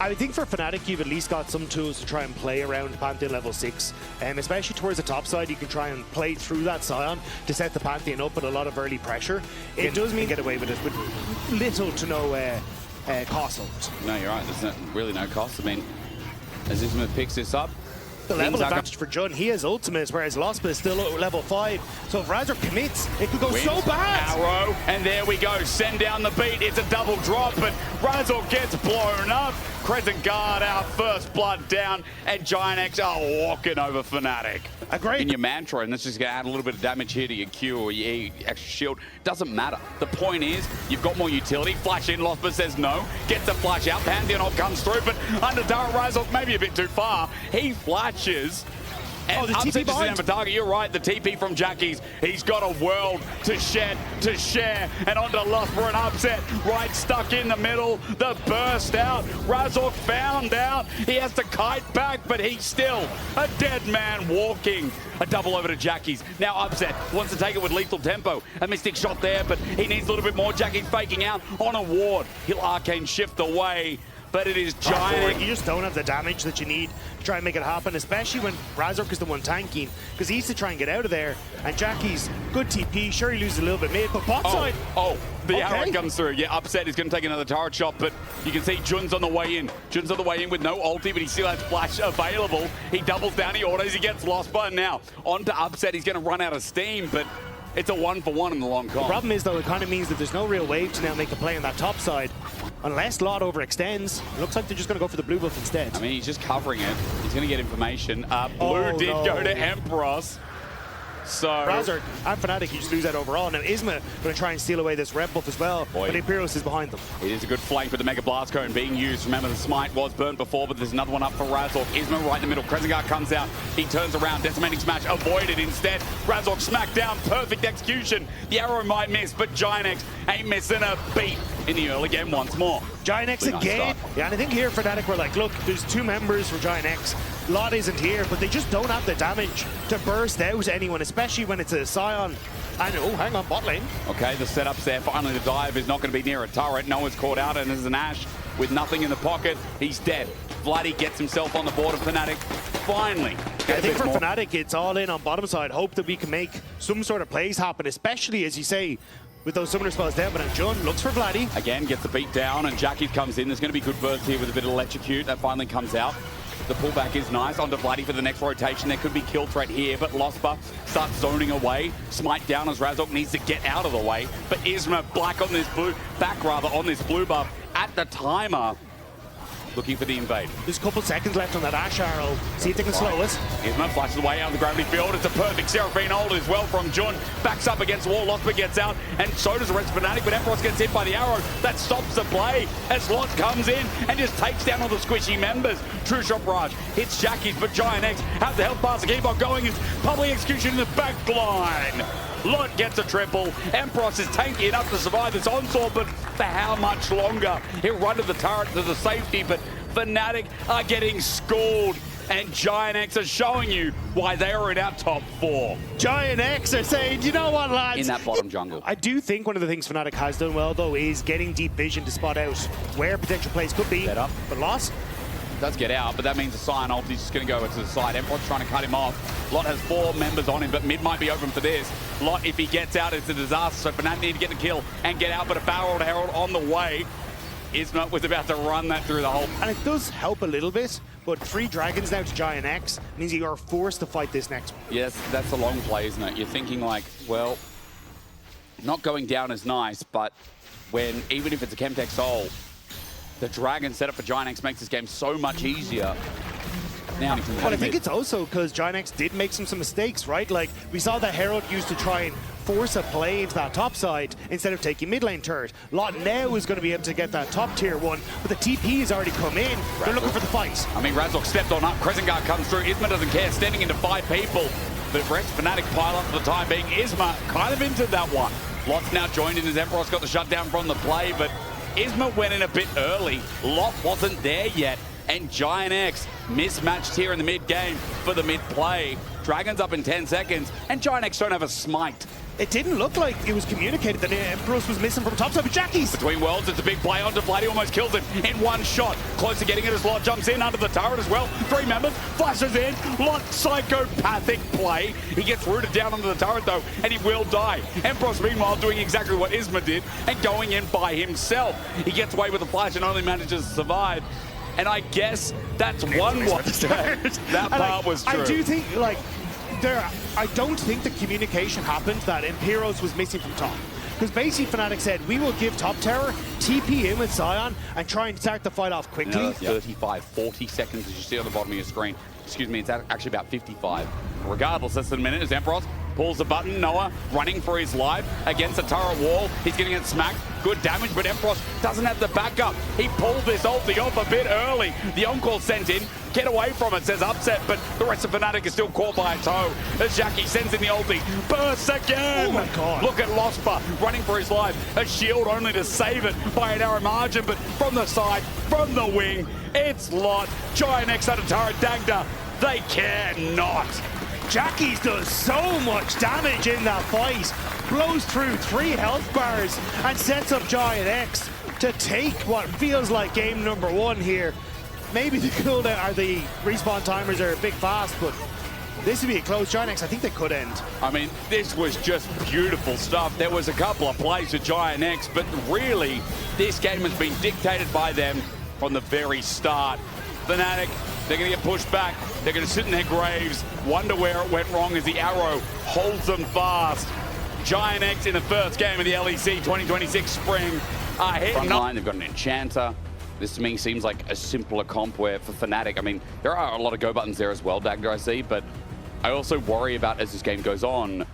I think for Fnatic, you've at least got some tools to try and play around Pantheon level 6. Especially towards the top side, you can try and play through that Scion to set the Pantheon up with a lot of early pressure. It does mean get away with it with little to no cost. No, you're right. There's really no cost. I mean, as Isma picks this up, the level advantage for Jun, he has ultimates, whereas Lospa is still at level 5. So if Razor commits, it could go so bad. Arrow, and there we go. Send down the beat. It's a double drop, but Razor gets blown up. Crescent Guard out, first blood down, and Giant X are walking over Fnatic. Great. In your mantra, and that's just going to add a little bit of damage here to your Q or your extra shield. Doesn't matter. The point is, you've got more utility. Flash in, Lospa says no. Gets the flash out. Pantheon ult comes through, but under Dara Razor, maybe a bit too far. He flashes. And the TP behind. For target. You're right, the TP from Jackie's. He's got a world to shed, to share, and onto Lost for an upset. Right stuck in the middle, the burst out. Razork found out. He has to kite back, but he's still a dead man walking. A double over to Jackie's. Now upset, wants to take it with lethal tempo. A mystic shot there, but he needs a little bit more. Jackie's faking out on a ward. He'll arcane shift away. But it is Giant. You just don't have the damage that you need to try and make it happen, especially when Razork is the one tanking, because he needs to try and get out of there. And Jackie's good TP. Sure, he loses a little bit mid, but bot side. The arrow comes through. Yeah, upset is going to take another turret shot, but you can see Jun's on the way in. Jun's on the way in with no ulti, but he still has flash available. He doubles down, he autos, he gets lost by now. On to upset, he's going to run out of steam, but it's a 1-for-1 in the long con. The problem is, though, it kind of means that there's no real wave to now make a play on that top side. Unless Lot overextends, it looks like they're just going to go for the blue buff instead. I mean, he's just covering it. He's going to get information. Blue did go to Empress. So Razor and Fnatic, you just lose that overall. Now Isma going to try and steal away this red buff as well, but Imperials is behind them. It is a good flank with the Mega Blast Cone being used. Remember, the Smite was burnt before, but there's another one up for Razork. Isma right in the middle. Crescent Guard comes out. He turns around. Decimating Smash avoided instead. Razork smacked down. Perfect execution. The arrow might miss, but Giant X ain't missing a beat in the early game once more. Giant X again. Yeah, and I think here Fnatic were like, look, there's 2 members for Giant X. Lot isn't here, but they just don't have the damage to burst out anyone, especially when it's a Scion. And oh, hang on, bot lane. Okay, the setup's there. Finally, the dive is not going to be near a turret. No one's caught out, and there's an Ashe with nothing in the pocket. He's dead. Vladdy gets himself on the board of Fnatic. Finally. I think for Fnatic, it's all in on bottom side. Hope that we can make some sort of plays happen, especially, as you say, with those summoner spells down. But Jun looks for Vladdy. Again, gets the beat down, and Jackie comes in. There's going to be good burst here with a bit of electrocute. That finally comes out. The pullback is nice onto Vladdy for the next rotation. There could be kill threat here, but Lospa starts zoning away. Smite down as Razork needs to get out of the way. But Isma back on this blue buff at the timer. Looking for the invade. There's a couple seconds left on that Ashe arrow. See if they can slow it. Isma flashes away out of the gravity field. It's a perfect Seraphine ult as well from Jun. Backs up against the wall. Lospa gets out, and so does the rest of Fnatic, but Empress gets hit by the arrow. That stops the play as Lot comes in and just takes down all the squishy members. True Shot Barrage hits Jackie's, but Giant X has the health pass to keep on going. It's public execution in the back line. Lot gets a triple. Empress is tanky enough to survive this onslaught, but for how much longer? He'll run to the turret to the safety, but Fnatic are getting schooled, and Giant X are showing you why they are in our top 4. Giant X are saying, you know what, lads? In that bottom jungle. I do think one of the things Fnatic has done well, though, is getting deep vision to spot out where potential plays could be. Set up. But Lost does get out, but that means the Scion ult is just going to go to the side. Emperor's trying to cut him off. Lot has 4 members on him, but mid might be open for this. Lot, if he gets out, it's a disaster. So Fnatic need to get the kill and get out, but a Barrel to Herald on the way. Isma was about to run that through the hole. And it does help a little bit, but 3 dragons now to Giant X means you are forced to fight this next one. Yes, that's a long play, isn't it? You're thinking like, well, not going down is nice, but when, even if it's a Chemtech Soul, the dragon setup for Giant X makes this game so much easier. Now, well, I think it's also because Giant X did make some mistakes, right? Like, we saw that Herald used to try and force a play into that top side instead of taking mid lane turret. Lot now is going to be able to get that top tier one, but the TP has already come in. They're looking for the fight. I mean, Razork stepped on up. Crescent Guard comes through. Isma doesn't care, standing into 5 people. But rest Fnatic pile up for the time being. Isma kind of into that one. Lot's now joined in as Emperor's got the shutdown from the play, but Isma went in a bit early. Lot wasn't there yet. And Giant X mismatched here in the mid game for the mid play. Dragon's up in 10 seconds, and Giant X don't have a smite. it didn't look like it was communicated that Empress was missing from topside, but Jackie's. Between worlds, it's a big play onto Vlad. He almost kills it in one shot. Close to getting it as Lot jumps in under the turret as well. 3 members, flashes in. Lot psychopathic play. He gets rooted down under the turret though, and he will die. Empress meanwhile doing exactly what Isma did and going in by himself. He gets away with the flash and only manages to survive. And I guess that's one what that part was true. I do think, like, I don't think the communication happened that Imperos was missing from top. Because basically Fnatic said, we will give top tower, TP in with Sion, and try and start the fight off quickly. No, 35, 40 seconds as you see on the bottom of your screen. Excuse me, it's actually about 55. Regardless, less than a minute as Empress pulls the button. Noah running for his life against a turret wall. He's getting it smacked. Good damage, but Empress doesn't have the backup. He pulled this ulti off a bit early. The on-call sent in. Get away from it, says Upset, but the rest of Fnatic is still caught by a toe. As Jackie sends in the ulti. Bursts again! Oh my god. Look at Lospa running for his life. A shield only to save it by a narrow margin, but from the side, from the wing, it's Lot. Giant X under turret Dagda. They cannot. Jackie's does so much damage in that fight. Blows through 3 health bars and sets up Giant X to take what feels like game number 1 here. Maybe the cooldown or the respawn timers are a bit fast, but this would be a close. Giant X, I think they could end. I mean, this was just beautiful stuff. There was a couple of plays to Giant X, but really, this game has been dictated by them from the very start. Fnatic, they're going to get pushed back. They're going to sit in their graves, wonder where it went wrong as the arrow holds them fast. Giant X in the first game of the LEC 2026 spring are hitting up. They've got an Enchanter. This to me seems like a simpler comp where for Fnatic, I mean, there are a lot of go buttons there as well, Dagda, I see, but I also worry about as this game goes on.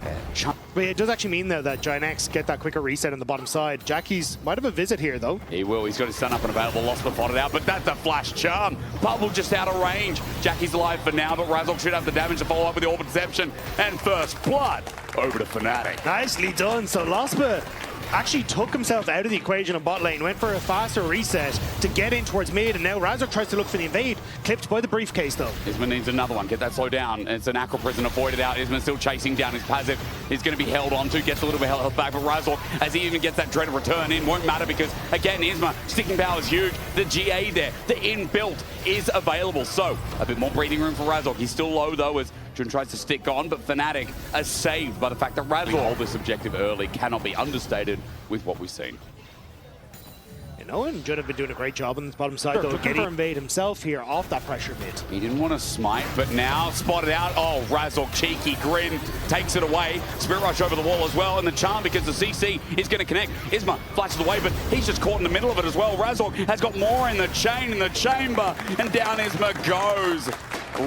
But it does actually mean though that Giant X get that quicker reset on the bottom side. Jackie's might have a visit here though. He will, he's got his stun up and available, lost the fought out, but that's a flash charm. Bubble just out of range. Jackie's alive for now, but Razork should have the damage to follow up with the Orb Deception. And first blood over to Fnatic. Nicely done. So Lospa actually took himself out of the equation on bot lane, went for a faster reset to get in towards mid, and now Razork tries to look for the invade. Clipped by the briefcase though. Isma needs another one, get that slow down. It's an Aqua Prison avoided out. Isma still chasing down his passive. He's going to be held on to, gets a little bit of health back, but Razork, as he even gets that dread return in, won't matter because, again, Isma, sticking power is huge. The GA there, the inbuilt is available. So, a bit more breathing room for Razork. He's still low though as Jun tries to stick on, but Fnatic are saved by the fact that Razork hold this objective early cannot be understated with what we've seen. You know, and Jun have been doing a great job on this bottom side, though, getting invade himself here off that pressure mid. He didn't want to smite, but now spotted out. Oh, Razork, cheeky grin, takes it away. Spirit Rush over the wall as well, and the charm because the CC is going to connect. Isma flashes away, but he's just caught in the middle of it as well. Razork has got more in the chain, in the chamber, and down Isma goes.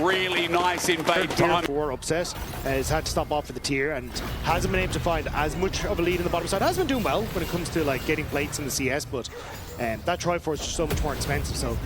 Really nice invade time. For Upset has had to stop off for the tier and hasn't been able to find as much of a lead in the bottom side. Has been doing well when it comes to like getting plates in the CS, but that Triforce is so much more expensive, so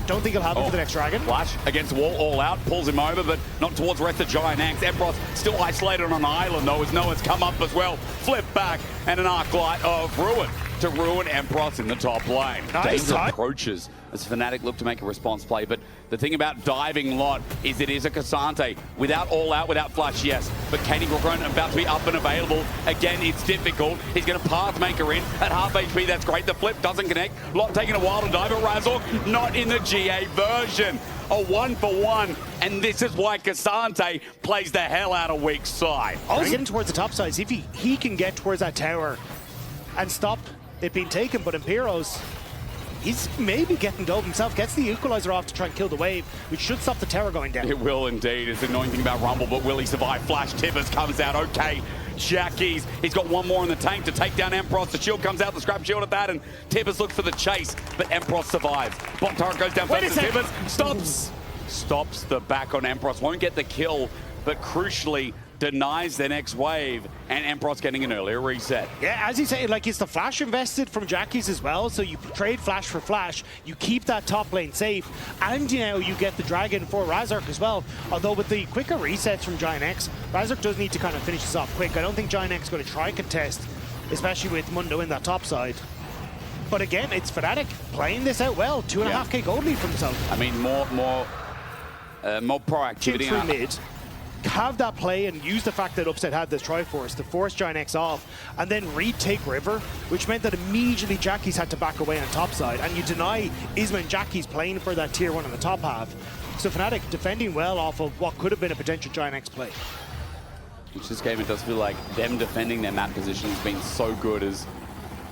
don't think it'll happen for the next Dragon. Flash against wall, all out, pulls him over, but not towards the rest of Giant X. Empress still isolated on an island though, as Noah's come up as well. Flip back and an arc light of Ruin to ruin Empress in the top lane. Nice. Danger approaches as Fnatic look to make a response play, but the thing about diving Lot is it is a Cassante. Without all out, without flash, yes, but Katie Grogron about to be up and available. Again, it's difficult. He's going to Pathmaker in at half HP. That's great. The flip doesn't connect. Lot taking a while to dive at Razork, not in the GA version. A 1-for-1, and this is why Cassante plays the hell out of weak side. Also getting towards the top side, see if he can get towards that tower and stop it being taken, but Imperos, he's maybe getting dove himself, gets the equalizer off to try and kill the wave, which should stop the tower going down. It will indeed. It's the annoying thing about Rumble, but will he survive? Flash Tibbers comes out, okay. Jackie's, he's got one more in the tank to take down Empress. The shield comes out, the scrap shield at that, and Tibbers looks for the chase, but Empress survives. Bot turret goes down first to Tibbers, stops the back on Empress, won't get the kill, but crucially, denies the next wave, and Empress getting an earlier reset. Yeah, as you say, like it's the flash invested from Jackie's as well, so you trade flash for flash, you keep that top lane safe, and you know you get the dragon for Razork as well. Although with the quicker resets from Giant X, Razork does need to kind of finish this off quick. I don't think Giant X is going to try contest, especially with Mundo in that top side. But again, it's Fnatic playing this out well. 2.5k gold lead for themselves. I mean, more proactivity. Through mid. have that play and use the fact that Upset had this Triforce to force Giant X off and then retake River, which meant that immediately Jackie's had to back away on top side, and you deny Isma and Jackie's playing for that tier 1 in the top half. So Fnatic defending well off of what could have been a potential Giant X play. Which this game, it does feel like them defending their map position has been so good as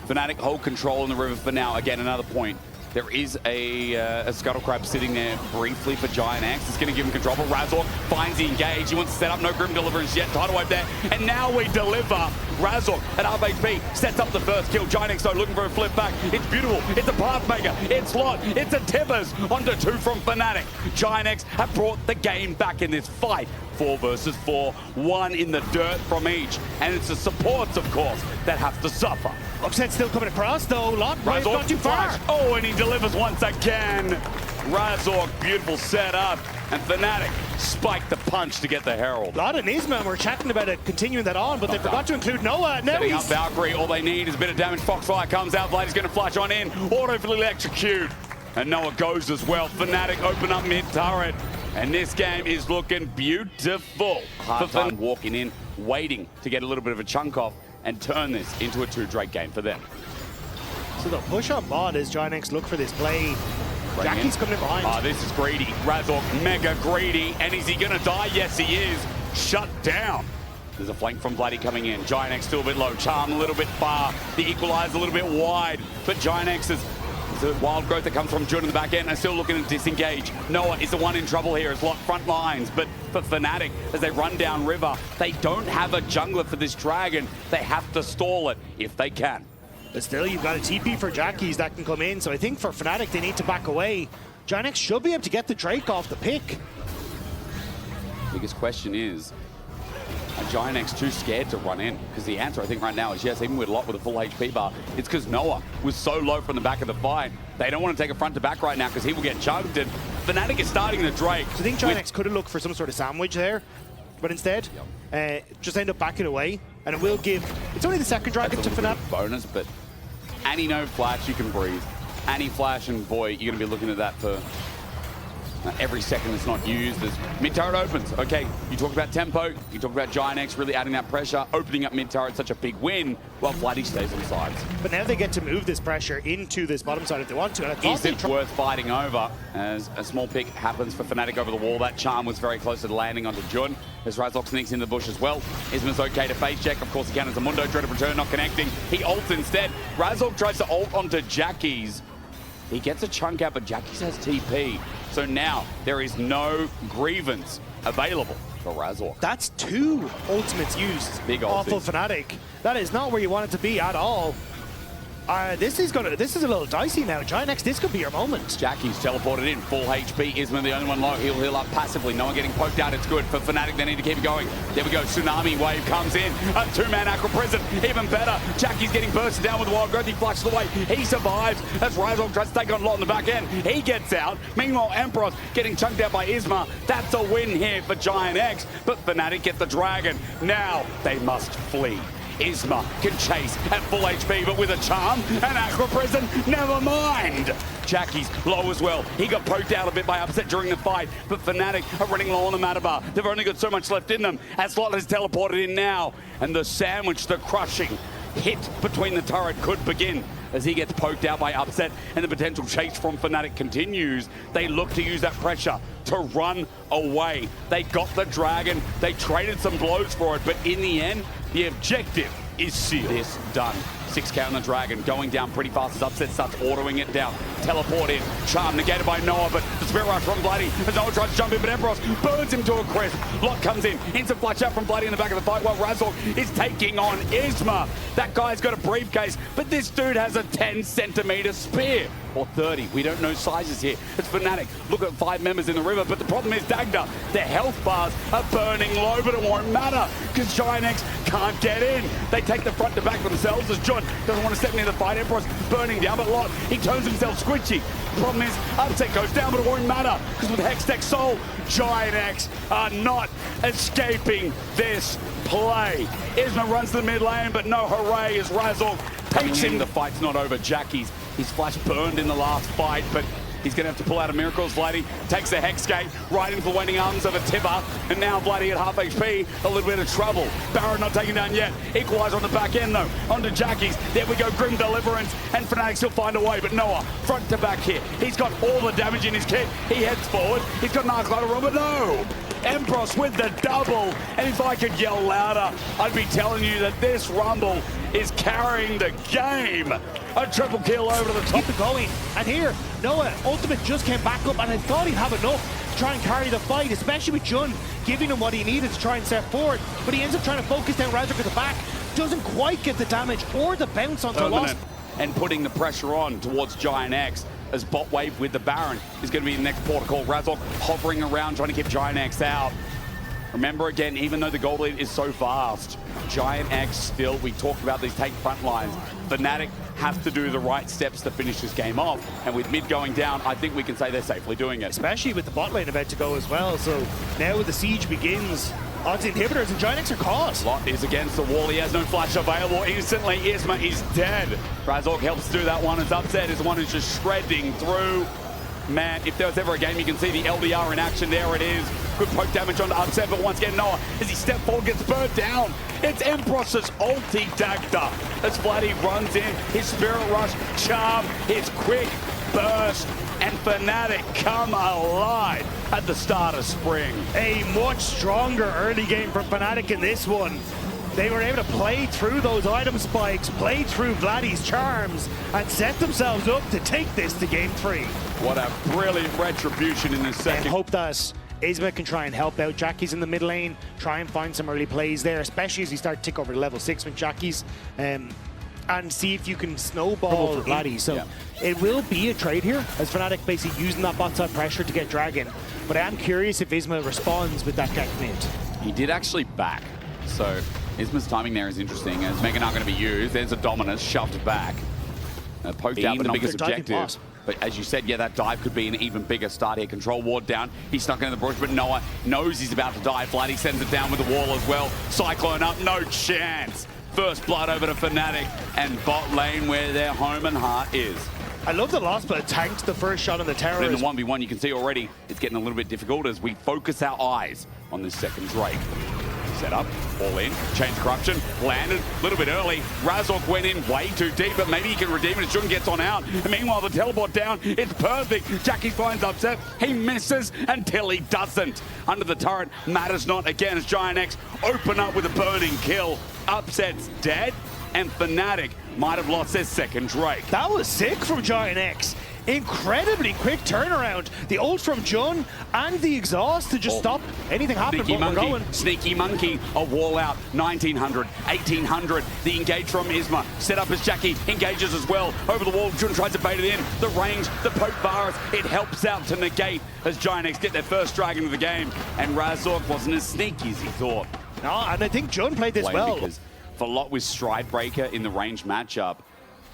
Fnatic hold control in the River for now. Again, another point. There is a Scuttle Crab sitting there briefly for Giant X. It's going to give him control, but Razork finds the engage. He wants to set up, no Grim Deliverance yet. Tidal Wave there, and now we deliver. Razork at half HP sets up the first kill. Giant X though looking for a flip back. It's beautiful. It's a Pathmaker. It's Lot. It's a Tibbers onto 2 from Fnatic. Giant X have brought the game back in this fight. 4 versus 4, 1 in the dirt from each, and it's the supports, of course, that have to suffer. Upset still coming across though. Lot Razork not too far. Flash. Oh, and he delivers once again. Razork, beautiful setup, and Fnatic spiked the punch to get the Herald. Lot and Isma were chatting about it, continuing that on, but they forgot to include Noah. Now setting up Valkyrie. All they need is a bit of damage. Foxfire comes out. Vladi's going to flash on in. Auto for the electrocute, and Noah goes as well. Fnatic open up mid turret. And this game is looking beautiful. Hard time walking in, waiting to get a little bit of a chunk off and turn this into a 2 Drake game for them. So the push on bot as Giant X look for this play. Jackie's coming in behind. Oh, this is greedy. Razork, mega greedy. And is he going to die? Yes, he is. Shut down. There's a flank from Bloody coming in. Giant X still a bit low. Charm a little bit far. The Equalizer a little bit wide. But Giant X is... the wild growth that comes from Jun in the back end and still looking to disengage. Noah is the one in trouble here. It's Lot front lines, but for Fnatic, as they run down River, they don't have a jungler for this Dragon. They have to stall it if they can. But still, you've got a TP for Jackie's that can come in, so I think for Fnatic, they need to back away. Giant X should be able to get the Drake off the pick. Biggest question is, are Giant X too scared to run in? Because the answer, I think, right now is yes, even with Lot with a full HP bar. It's because Noah was so low from the back of the fight. They don't want to take a front to back right now because he will get chugged. And Fnatic is starting the Drake. So I think Giant X could have looked for some sort of sandwich there, but instead, just end up backing away. And it will give... it's only the second Dragon to Fnatic. Bonus, but any no flash, you can breathe. Any flash and Void, you're going to be looking at that for... every second it's not used as mid-turret opens. Okay, you talked about tempo, you talked about Giant X really adding that pressure, opening up mid-turret, such a big win, while Bloody stays on sides. But now they get to move this pressure into this bottom side if they want to. And is it worth fighting over? As a small pick happens for Fnatic over the wall. That charm was very close to landing onto Jun, as Razork sneaks in the bush as well. Isma's okay to face check. Of course, he counters the Mundo, dreaded return, not connecting. He ults instead. Razork tries to ult onto Jackie's. He gets a chunk out, but Jackie's has TP. So now there is no grievance available for Razork. That's 2 ultimates used. Big off of Fnatic. That is not where you want it to be at all. This is a little dicey now. Giant X, this could be your moment. Jackie's teleported in, full HP. Isma the only one low. He'll heal up passively. No one getting poked out. It's good for Fnatic. They need to keep it going. There we go. Tsunami wave comes in. A 2-man Aqua Prison. Even better. Jackie's getting bursted down with the wild growth. He flashes away. He survives. As Razork tries to take on Lot in the back end. He gets out. Meanwhile, Emperor getting chunked out by Isma. That's a win here for Giant X. But Fnatic get the Dragon. Now they must flee. Isma can chase at full HP, but with a charm and Aqua Prison, never mind. Jackie's low as well. He got poked out a bit by Upset during the fight, but Fnatic are running low on the mana bar. They've only got so much left in them. As Lot has teleported in now, and the sandwich, the crushing hit between the turret could begin as he gets poked out by Upset, and the potential chase from Fnatic continues. They look to use that pressure to run away. They got the Dragon. They traded some blows for it, but in the end, the objective is sealed. This done. 6k on the Dragon, going down pretty fast as Upset starts ordering it down. Teleport in, charm negated by Noah, but the Spirit Rush from Bloody as Noah tries to jump in, but Emperor burns him to a crisp. Lot comes in, instant flash out from Bloody in the back of the fight while Razork is taking on Isma. That guy's got a briefcase, but this dude has a 10-centimeter spear. Or 30, we don't know sizes here. It's Fnatic. Look at 5 members in the river, but the problem is Dagda. Their health bars are burning low, but it won't matter because Giant X can't get in. They take the front to back themselves as Jun doesn't want to step near the fight. Emperor's burning down, but Lot, he turns himself squishy. The problem is Upset goes down, but it won't matter because with Hextech Soul, Giant X are not escaping this play. Isma runs to the mid lane, but no hooray as Razork takes him. The fight's not over. Jackie's his flash burned in the last fight, but He's going to have to pull out a miracle. Vladdy takes the Hex Gate right into the waiting arms of a Tibber. And now Vladdy at half HP, a little bit of trouble. Baron not taken down yet. Equalizer on the back end though. Onto Jackie's. There we go, Grim Deliverance. And Fnatic still find a way. But Noah, front to back here. He's got all the damage in his kit. He heads forward. He's got an Arc Lighter run, but no! Empress with the double. And if I could yell louder, I'd be telling you that this Rumble is carrying the game. A triple kill over to the top. Keep it going. And here, Noah, Ultimate just came back up, and I thought he'd have enough to try and carry the fight, especially with Jun giving him what he needed to try and step forward. But he ends up trying to focus down Razork at the back. Doesn't quite get the damage or the bounce onto Lost. And putting the pressure on towards Giant X as bot wave with the Baron is going to be the next port of call. Razork hovering around trying to keep Giant X out. Remember again, even though the gold lead is so fast, Giant X still, we talked about these take front lines. Fnatic have to do the right steps to finish this game off. And with mid going down, I think we can say they're safely doing it. Especially with the bot lane about to go as well. So now the siege begins. Odds inhibitors and Giant X are caught. Lot is against the wall. He has no flash available. Instantly, Isma is dead. Razork helps do that one. As Upset is the one who's just shredding through. Man, if there was ever a game you can see the LDR in action, there it is. Good poke damage onto Upset, but once again, Noah, as he steps forward, gets burnt down. It's Empress's ulti dagger as Vladdy runs in. His Spirit Rush, Charm, his quick burst, and Fnatic come alive at the start of spring. A much stronger early game for Fnatic in this one. They were able to play through those item spikes, play through Vladdy's charms, and set themselves up to take this to game 3. What a brilliant retribution in this second. And hope that Isma can try and help out. Jackie's in the mid lane, try and find some early plays there, especially as you start to tick over to level 6 with Jackie's. And see if you can snowball Vladdy. So it will be a trade here, as Fnatic basically using that bot side pressure to get Dragon. But I am curious if Isma responds with that gank mid. He did actually back. So Isma's timing there is interesting. As Mega not going to be used, there's a Dominus shoved back. Poked out the biggest objective. But as you said, yeah, that dive could be an even bigger start here. Control ward down. He's stuck in the bush, but Noah knows he's about to die. Vladdy sends it down with the wall as well. Cyclone up, no chance. First blood over to Fnatic and bot lane where their home and heart is. I love the loss, but it tanked the first shot on the tower. In the 1v1, you can see already it's getting a little bit difficult as we focus our eyes on this second Drake. Set up, all in, change corruption, landed a little bit early. Razork went in way too deep, but maybe he can redeem it as Jun gets on out. And meanwhile, the teleport down, it's perfect. Jackie finds Upset, he misses until he doesn't. Under the turret, matters not again as Giant X open up with a burning kill. Upset's dead, and Fnatic might have lost their second Drake. That was sick from Giant X. Incredibly quick turnaround. The ult from Jun and the exhaust to just stop anything happening. Sneaky monkey, a wall out, 1900, 1800. The engage from Isma, set up as Jackie engages as well. Over the wall, Jun tries to bait it in. The range, the poke virus, it helps out to negate as Giant X get their first Dragon of the game. And Razork wasn't as sneaky as he thought. No, and I think Jun played this well. Because for Lot with Stride Breaker in the range matchup,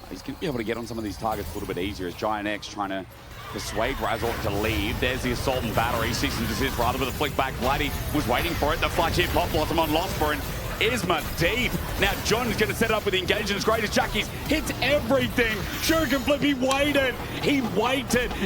he's going to be able to get on some of these targets a little bit easier as Giant X trying to persuade Razork to leave. There's the Assault and Battery. Cease and desist rather with a flick back. Vladdy was waiting for it. The flash hit Pop Blossom on Lost for it. Isma deep. Now John is going to set up with the engagement as great as Jackie's. Hits everything. Shuriken flip, he waited,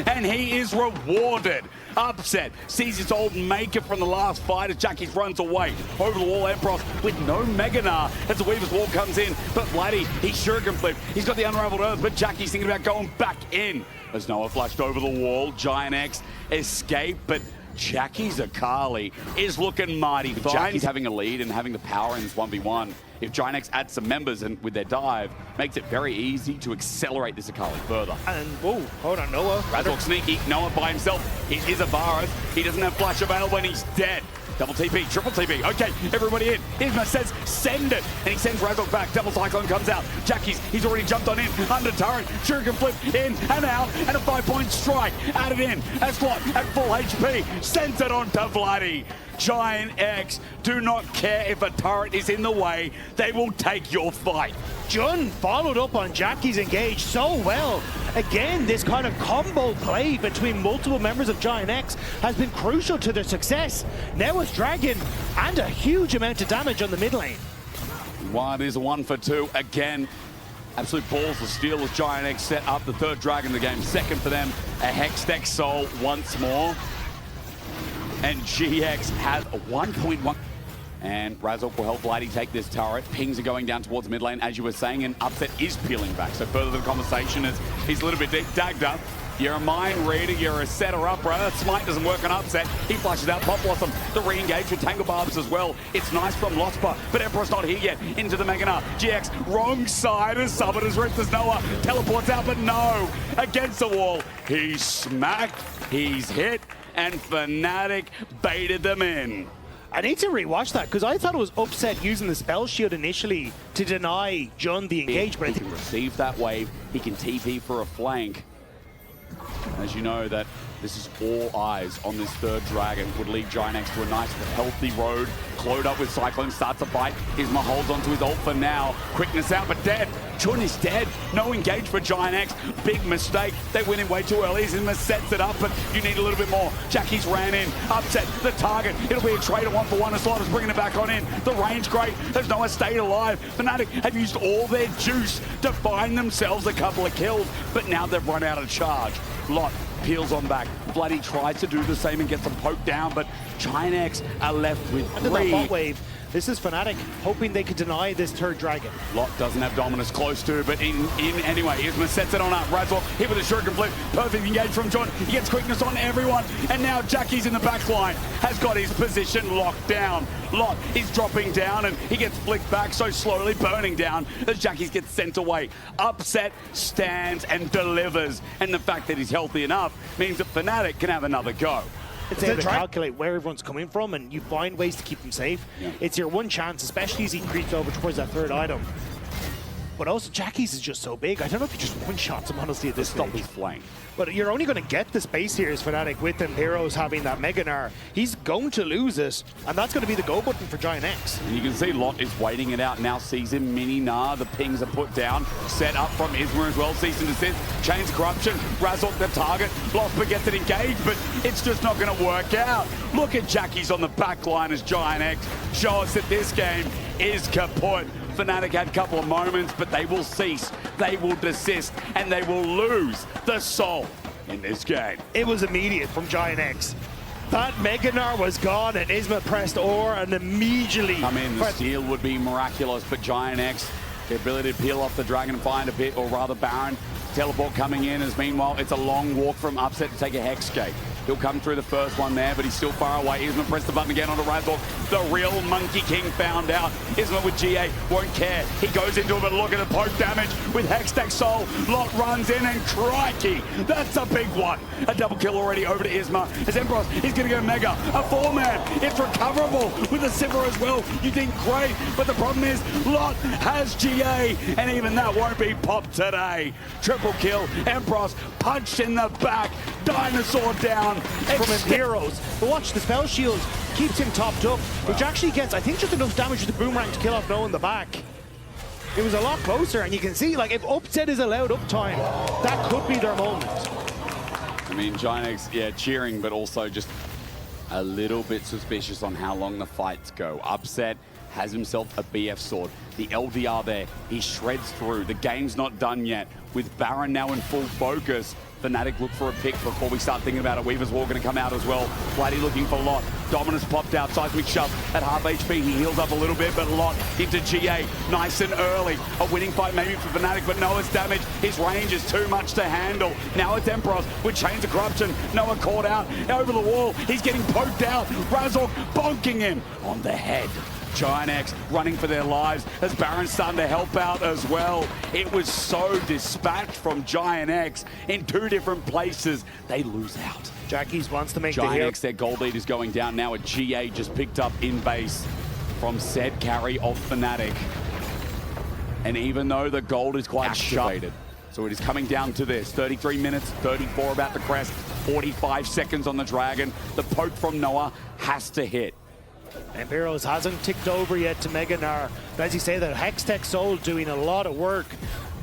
and he is rewarded. Upset sees his old maker from the last fight as Jackie's runs away. Over the wall, Empress with no Meganar as the Weaver's Wall comes in. But Vladdy, he's Shuriken flip. He's got the Unraveled Earth, but Jackie's thinking about going back in. As Noah flashed over the wall, Giant X escaped, but Jackie's Akali is looking mighty fine. Jackie's having a lead and having the power in this 1v1. If Giant X adds some members and with their dive, makes it very easy to accelerate this Akali further. And, whoa, hold on, Noah. Razork sneaky, Noah by himself. He is a virus. He doesn't have flash available and he's dead. Double TP, triple TP. Okay, everybody in. Isma says, send it. And he sends Razork back. Double Cyclone comes out. Jackie's, he's already jumped on in. Under turret. Shuriken flip in and out. And a 5-point strike. Added in. Ascot at full HP. Sends it on to Vladdy. Giant X do not care if a turret is in the way. They will take your fight. Jun followed up on Jackie's engage so well. Again, this kind of combo play between multiple members of Giant X has been crucial to their success. Now it's Dragon and a huge amount of damage on the mid lane. One is a 1 for 2 again. Absolute balls of steel as Giant X set up the third Dragon of the game. Second for them. A Hextech Soul once more. And GX has a 1.1. And Razork will help Blighty take this turret. Pings are going down towards mid lane, as you were saying, and Upset is peeling back. So further the conversation is he's a little bit deep. Dagged up. You're a mind reader, you're a setter up, bro. That smite doesn't work on Upset. He flushes out Pop Blossom. The re-engage with Tangle Barbs as well. It's nice from Lospa, but Emperor's not here yet. Into the Mega Gnar. GX, wrong side as Summoner's Rift as Noah teleports out, but no. Against the wall. He's smacked, he's hit, and Fnatic baited them in. I need to rewatch that because I thought it was Upset using the spell shield initially to deny Jund the engagement. He can receive that wave, he can TP for a flank. As you know that this is all eyes on this third dragon. Would lead GIANTX to a nice healthy road. Clawed up with Cyclone, starts a fight. Isma holds onto his ult for now. Quickness out, but dead. Chun is dead. No engage for GIANTX. Big mistake. They went in way too early. Isma sets it up, but you need a little bit more. Jackie's ran in. Upset the target. It'll be a trade of 1-for-1 as Slaughter's bringing it back on in. The range great. There's no one stayed alive. Fnatic have used all their juice to find themselves a couple of kills, but now they've run out of charge. Lot peels on back. Bloody tries to do the same and gets them poked down, but GIANTX are left with Under that bot wave. This is Fnatic hoping they could deny this third dragon. Lot doesn't have Dominus close to, but in anyway. Isma sets it on up. Razork hit with a shuriken flip. Perfect engage from John. He gets quickness on everyone. And now Jackie's in the back line. Has got his position locked down. Lot is dropping down and he gets flicked back so slowly, burning down as Jackie's gets sent away. Upset stands and delivers. And the fact that he's healthy enough means that Fnatic can have another go. It's able to calculate where everyone's coming from and you find ways to keep them safe. Yeah. It's your one chance, especially as he creeps over towards that third item. But also, Jackie's is just so big. I don't know if he just one-shots him, honestly, at this stage. Stop his flank. But you're only going to get the space here as Fnatic with them heroes having that Mega Gnar. He's going to lose it, and that's going to be the go button for GIANTX. And you can see Lot is waiting it out now. Sees him, Mini Gnar. The pings are put down. Set up from Isma as well. Cease and desist. Chains of Corruption. Razork the target. Lospa gets it engaged, but it's just not going to work out. Look at Jackie's on the back line as GIANTX show us that this game is kaput. Fnatic had a couple of moments, but they will cease, they will desist, and they will lose the soul in this game. It was immediate from GIANTX. That Mega Gnar was gone, and Isma pressed ore and immediately... Come in, the steal would be miraculous, but GIANTX, the ability to peel off the dragon and find a bit, or rather Baron, teleport coming in, as meanwhile it's a long walk from Upset to take a Hex Gate. He'll come through the first one there, but he's still far away. Isma pressed the button again onto Razork. The real Monkey King found out. Isma with GA won't care. He goes into it, but look at the poke damage with Hextech Soul. Lot runs in, and crikey, that's a big one. A double kill already over to Isma. As Emperos, he's going to go Mega. A 4-man. It's recoverable with a Sivir as well. You think great, but the problem is Lot has GA, and even that won't be popped today. Triple kill. Emperos punched in the back. Dinosaur down. From his heroes. But watch, the spell shield keeps him topped up, which actually gets, I think, just enough damage with the boomerang to kill off Noah in the back. It was a lot closer, and you can see, like, if Upset is allowed uptime, that could be their moment. I mean, GIANTX, yeah, cheering, but also just a little bit suspicious on how long the fights go. Upset has himself a BF sword. The LDR there, he shreds through. The game's not done yet. With Baron now in full focus, Fnatic look for a pick before we start thinking about it. Weaver's Wall going to come out as well. Bloody looking for Lot. Dominus popped out. Seismic shove at half HP. He heals up a little bit, but Lot into GA. Nice and early. A winning fight maybe for Fnatic, but Noah's damage. His range is too much to handle. Now it's Emperos with Chains of Corruption. Noah caught out over the wall. He's getting poked out. Razork bonking him on the head. GIANTX running for their lives as Baron's starting to help out as well. It was so dispatched from GIANTX in two different places. They lose out. Jackie's wants to make the hero. GIANTX, their gold lead is going down now. A GA just picked up in base from said carry of Fnatic. And even though the gold is quite activated, so it is coming down to this. 33 minutes, 34 about the crest, 45 seconds on the dragon. The poke from Noah has to hit. Emperos hasn't ticked over yet to Mega Gnar. But as you say, that Hextech Soul doing a lot of work.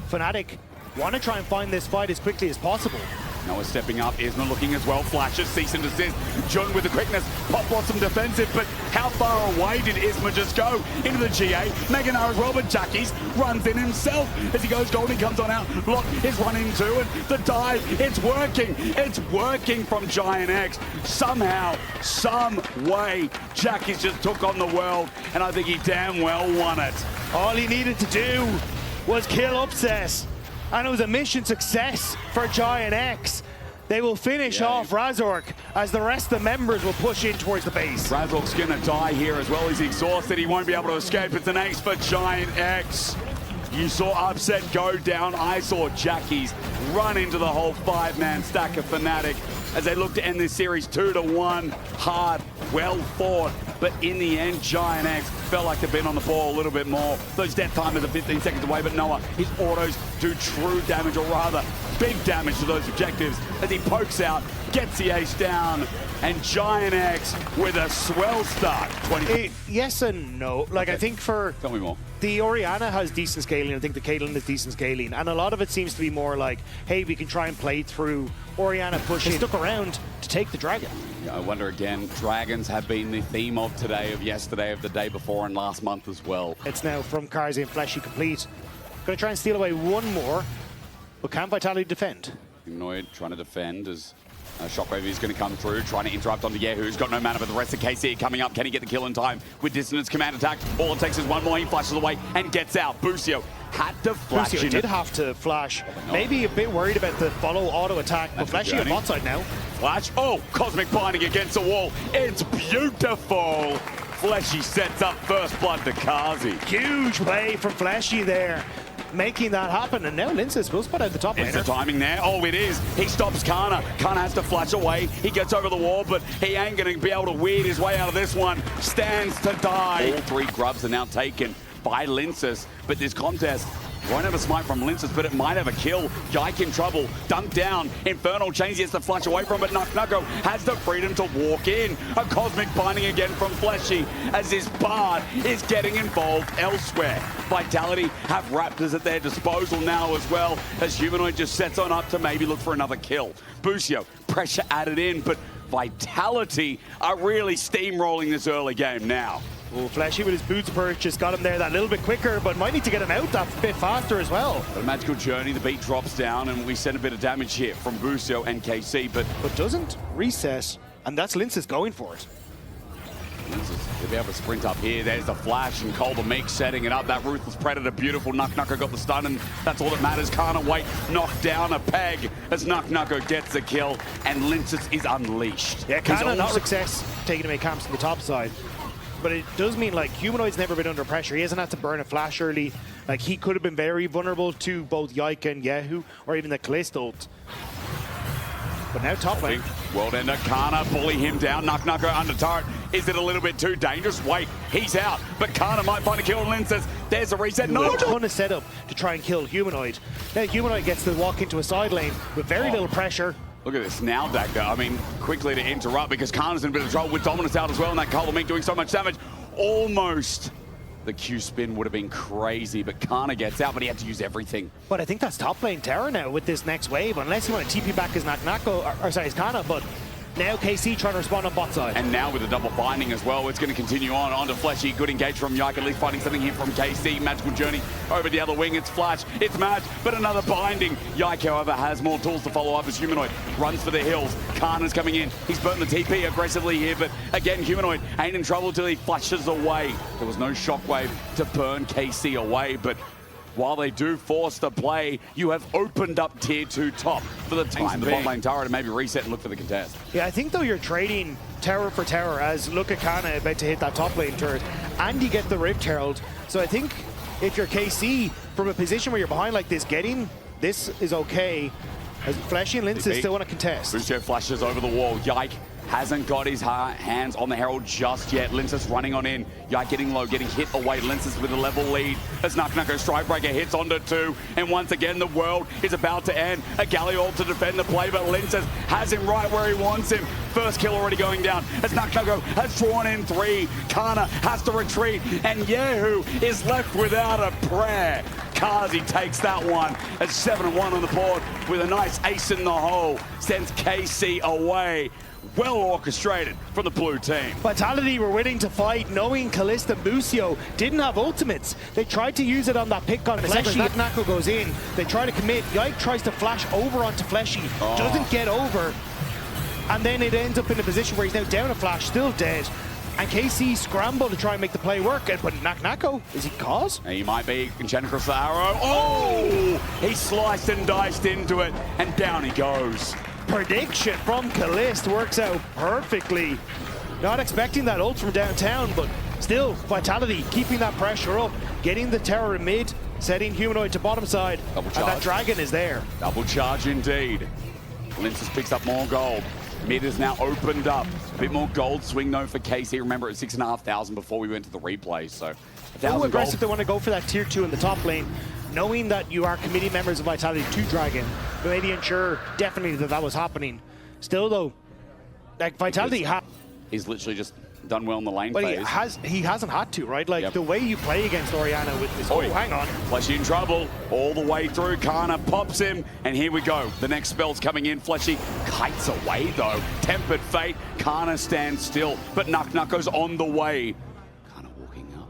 Fnatic want to try and find this fight as quickly as possible. Noah stepping up, Isma looking as well, flashes, cease and desist. Jun with the quickness, Pop Blossom defensive, but how far away did Isma just go? Into the GA, Meganar as well, but Jackie's runs in himself as he goes gold, he comes on out. Lock is running too, and the dive, it's working from Giant X. Somehow, some way, Jackie's just took on the world, and I think he damn well won it. All he needed to do was kill Upset, and it was a mission success for Giant X. They will finish off Razork as the rest of the members will push in towards the base. Razork's gonna die here as well. He's exhausted. He won't be able to escape. It's an ace for Giant X. You saw Upset go down. I saw Jackie's run into the whole 5-man stack of Fnatic as they look to end this series 2-1. Hard, well fought, but in the end, Giant X felt like they've been on the ball a little bit more. Those death timers are 15 seconds away, but Noah, his autos do true damage, or rather, big damage to those objectives as he pokes out, gets the ace down, and Giant X with a swell start. Yes and no. Like, I think for... Tell me more. The Orianna has decent scaling. I think the Caitlyn has decent scaling. And a lot of it seems to be more like, hey, we can try and play through Orianna pushing. They stuck around to take the dragon. Yeah, I wonder again, dragons have been the theme of today, of yesterday, of the day before, and last month as well. It's now from Karzi and Fleshy complete. Going to try and steal away one more, but can Vitality defend? Humanoid trying to defend as Shockwave is going to come through, trying to interrupt onto Yehu, who's got no mana, but the rest of KC coming up. Can he get the kill in time with dissonance command attack? All it takes is one more, he flashes away and gets out. Busio had to flash. Busio did have to flash. Maybe a bit worried about the follow auto attack, but Fleshy on bot side now. Flash, oh, Cosmic Binding against the wall. It's beautiful. Fleshy sets up first blood to Kazi. Huge play from Fleshy there, making that happen, and now Linces will spot out the top laner. It's the timing there. Oh, it is. He stops Kana. Kana has to flash away. He gets over the wall, but he ain't going to be able to weird his way out of this one. Stands to die. All three grubs are now taken by Linces, but this contest won't have a smite from Linces, but it might have a kill. Yike in trouble. Dunk down. Infernal Chains he has to flash away from, but Nucko has the freedom to walk in. A Cosmic Binding again from Fleshy as this Bard is getting involved elsewhere. Vitality have Raptors at their disposal now as well, as Humanoid just sets on up to maybe look for another kill. Busio, pressure added in, but Vitality are really steamrolling this early game now. Oh, Fleshy with his boots purchase got him there that little bit quicker, but might need to get him out that bit faster as well. But a magical journey, the beat drops down, and we send a bit of damage here from Busio and KC, but doesn't reset, and that's Linces going for it. Linces, they'll be able to sprint up here. There's the flash, and Cole the Meek setting it up. That Ruthless Predator, beautiful. Nucko got the stun, and that's all that matters. Can't wait, knock down a peg as Nucko gets the kill, and Linces is unleashed. Yeah, Kana not success taking away camps on the top side. But it does mean, like, Humanoid's never been under pressure. He hasn't had to burn a flash early. Like, he could have been very vulnerable to both Yike and Yehu, or even the Callisto ult. But now top lane. World Ender, Kana bully him down. Nucko under turret. Is it a little bit too dangerous? Wait, he's out. But Kana might find a kill on Linces. There's a reset. No! A ton of setup to try and kill Humanoid. Now Humanoid gets to walk into a side lane with very little pressure. Look at this now, Dagda. I mean, quickly to interrupt because Kana's in a bit of trouble with Dominus out as well, and that Cole Meek doing so much damage. Almost the Q spin would have been crazy, but Kana gets out, but he had to use everything. But I think that's top lane terror now with this next wave, unless you want to TP back his his Kana, but now KC trying to respond on bot side. And now with the double binding as well, it's going to continue on to Fleshy. Good engage from Yike, at least finding something here from KC. Magical journey over the other wing. It's Flash, it's Madge, but another binding. Yike, however, has more tools to follow up as Humanoid runs for the hills. Kana's coming in. He's burnt the TP aggressively here, but again, Humanoid ain't in trouble till he flashes away. There was no shockwave to burn KC away, but while they do force the play, you have opened up tier 2 top for the time. The bot lane tower to maybe reset and look for the contest. Yeah, I think though you're trading tower for tower as look at Kana about to hit that top lane turret, and you get the Rift Herald. So I think if you're KC, from a position where you're behind like this, getting this is okay. As Fleshy and Linces still want to contest. Busio flashes over the wall. Yike hasn't got his hands on the Herald just yet. Linces running on in. Yike getting low, getting hit away. Linces with a level lead as Nucko Strikebreaker hits onto 2. And once again, the world is about to end. A Galliol to defend the play, but Linces has him right where he wants him. First kill already going down as Nucko has drawn in 3. Kana has to retreat, and Yehu is left without a prayer. Kazi takes that one at 7-1 on the board with a nice ace in the hole. Sends KC away. Well orchestrated from the blue team. Vitality were willing to fight, knowing Kalista and Busio didn't have ultimates. They tried to use it on that pick on Fleshy. Nako goes in, they try to commit. Yike tries to flash over onto Fleshy, doesn't get over, and then it ends up in a position where he's now down a flash, still dead. And KC scramble to try and make the play work, but Nako, is he cause? He might be, can across the arrow. Oh! He sliced and diced into it, and down he goes. Prediction from Kalist works out perfectly. Not expecting that ult from downtown, but still, Vitality keeping that pressure up, getting the tower in mid, setting Humanoid to bottom side, and that dragon is there. Double charge indeed. Linces picks up more gold. Mid is now opened up. A bit more gold swing though for KC. Remember, it's 6,500 before we went to the replay, so 1,000 How aggressive gold. they want to go for that tier 2 in the top lane, knowing that you are committee members of Vitality to Dragon, but maybe ensure definitely that was happening. Still though, like Vitality he's literally just done well in the lane but phase. he hasn't had to, right? Like the way you play against Orianna with this. Oh, hang on. Fleshy in trouble all the way through. Kana pops him, and here we go. The next spell's coming in. Fleshy kites away though. Tempered Fate. Kana stands still, but Nako's on the way. Kana walking up.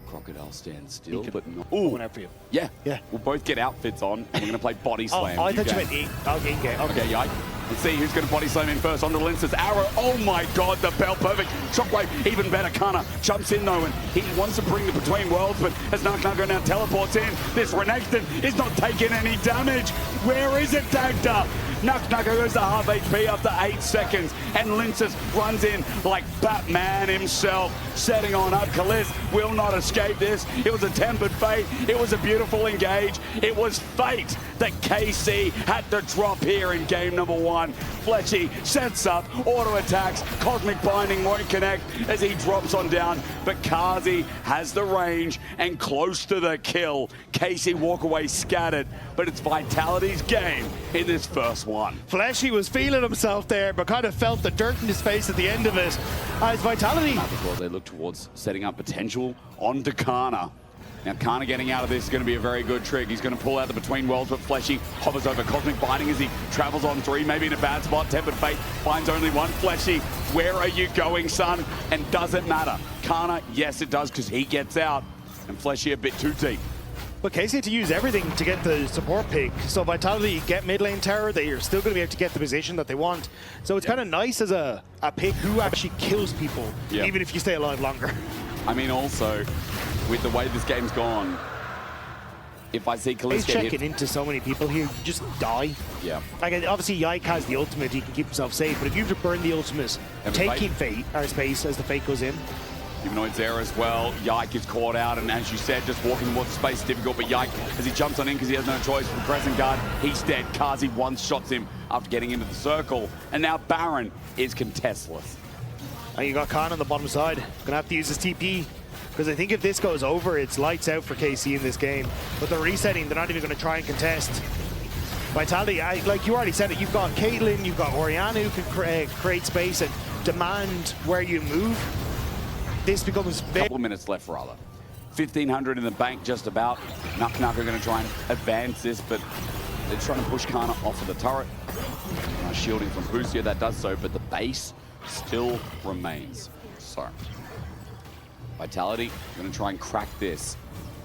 Crocodile stands still, but not. Ooh, out for you. Yeah. Yeah. We'll both get outfits on, and we're gonna play body slam. Oh, I thought you meant E. Okay. Okay, Yike. Let's see who's going to body slam in first. Onto Lince's arrow. Oh my god, the bell perfect. Shockwave, even better. Kana jumps in though, and he wants to bring the Between Worlds, but as Nako now teleports in, this Renekton is not taking any damage. Where is it, Dagda? Nako goes to half HP after 8 seconds, and Linces runs in like Batman himself, setting on up. Kalist will not escape this. It was a tempered fate. It was a beautiful engage. It was fate that KC had to drop here in game number 1. Fleshy sets up, auto attacks, Cosmic Binding won't connect as he drops on down, but Kazi has the range and close to the kill. KC walk away scattered, but it's Vitality's game in this first one. Fleshy was feeling himself there, but kind of felt the dirt in his face at the end of it. As Vitality. As well, they look towards setting up potential onto Kana. Now, Kana getting out of this is going to be a very good trick. He's going to pull out the Between Worlds, but Fleshy hovers over Cosmic Binding as he travels on 3, maybe in a bad spot. Tempered Fate finds only one. Fleshy, where are you going, son? And does it matter? Kana, yes, it does, because he gets out. And Fleshy a bit too deep. But KC had to use everything to get the support pick. So Vitality get mid lane tower, they are still going to be able to get the position that they want. So it's kind of nice as a pick who actually kills people, even if you stay alive longer. I mean, also, with the way this game's gone, if I see Kalist He's checking into so many people here, you just die. Yeah. Like, obviously, Yike has the ultimate, he can keep himself safe, but if you have to burn the ultimate, taking fate, or space as the fate goes in. Humanoid's there as well. Yike is caught out, and as you said, just walking towards the space is difficult, but Yike, as he jumps on in because he has no choice from pressing guard, he's dead. Kazi one-shots him after getting into the circle, and now Baron is contestless. And you got Khan on the bottom side. Gonna have to use his TP, because I think if this goes over, it's lights out for KC in this game. But they're resetting, they're not even gonna try and contest. Vitality, like you already said it, you've got Caitlyn, you've got Orianna who can create space and demand where you move. This becomes a couple of minutes left, rather. 1,500 in the bank, just about. Nako are going to try and advance this, but they're trying to push Kana off of the turret. Shielding from Busio, that does so, but the base still remains. So, Vitality going to try and crack this.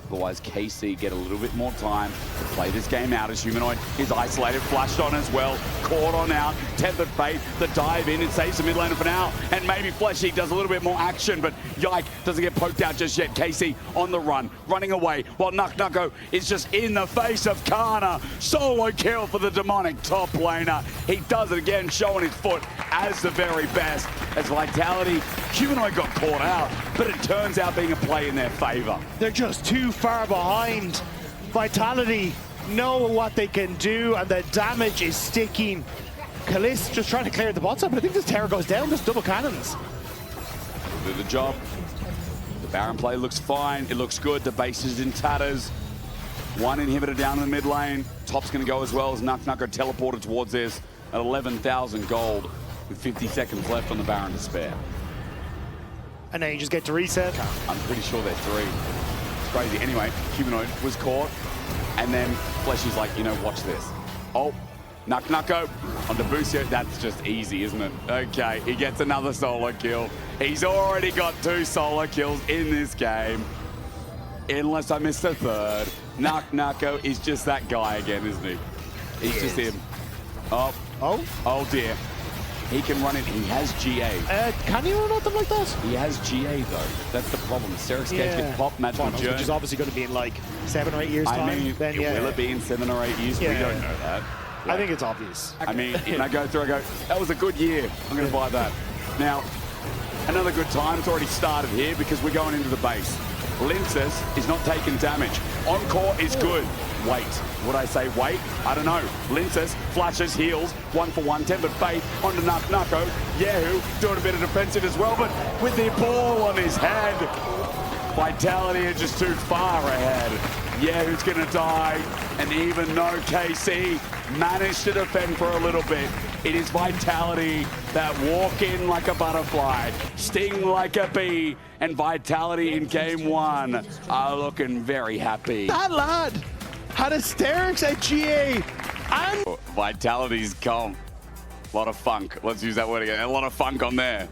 Otherwise, KC get a little bit more time to play this game out as Humanoid is isolated, flashed on as well, caught on out, Tempered Fate, the dive in, it saves the mid laner for now, and maybe Fleshy does a little bit more action, but Yike doesn't get poked out just yet. KC on the run, running away, while Nako is just in the face of Kana. Solo kill for the demonic top laner. He does it again, showing his foot as the very best. As Vitality, Humanoid got caught out, but it turns out being a play in their favor. They're just too far behind. Vitality know what they can do, and the damage is sticking. Kalist just trying to clear the bot side, but I think this tower goes down. There's double cannons. Do the job. The Baron play looks fine. It looks good. The base is in tatters. One inhibitor down in the mid lane. Top's going to go as well as Nako teleported towards this at 11,000 gold with 50 seconds left on the Baron to spare. And then you just get to reset. I'm pretty sure they're 3. It's crazy. Anyway, Humanoid was caught. And then Fleshy's like, you know, watch this. Oh, Nucko onto Busio. That's just easy, isn't it? Okay, he gets another solo kill. He's already got 2 solo kills in this game. Unless I missed a third. Nucko is just that guy again, isn't he? He's just him. Oh dear. He can run it. He has GA. Can you run nothing like that? He has GA though. That's the problem. Serix gets pop match with Journey, which is obviously going to be in like 7 or 8 years time. I mean, then, will it be in 7 or 8 years? We don't know that. I think it's obvious. I mean, I go through, I go, that was a good year. I'm going to buy that. Now, another good time. It's already started here because we're going into the base. Linces is not taking damage. Encore is good. Wait. Would I say wait? I don't know. Linces flashes, heals, 1 for 110, but Faith onto Nucko. Yahoo doing a bit of defensive as well, but with the ball on his head. Vitality is just too far ahead. Yahoo's going to die, and even though KC managed to defend for a little bit, it is Vitality that walk in like a butterfly, sting like a bee, and Vitality in game 1 are looking very happy. That lad had a Sterix at GA, and Vitality's gone. A lot of funk. Let's use that word again. A lot of funk on there.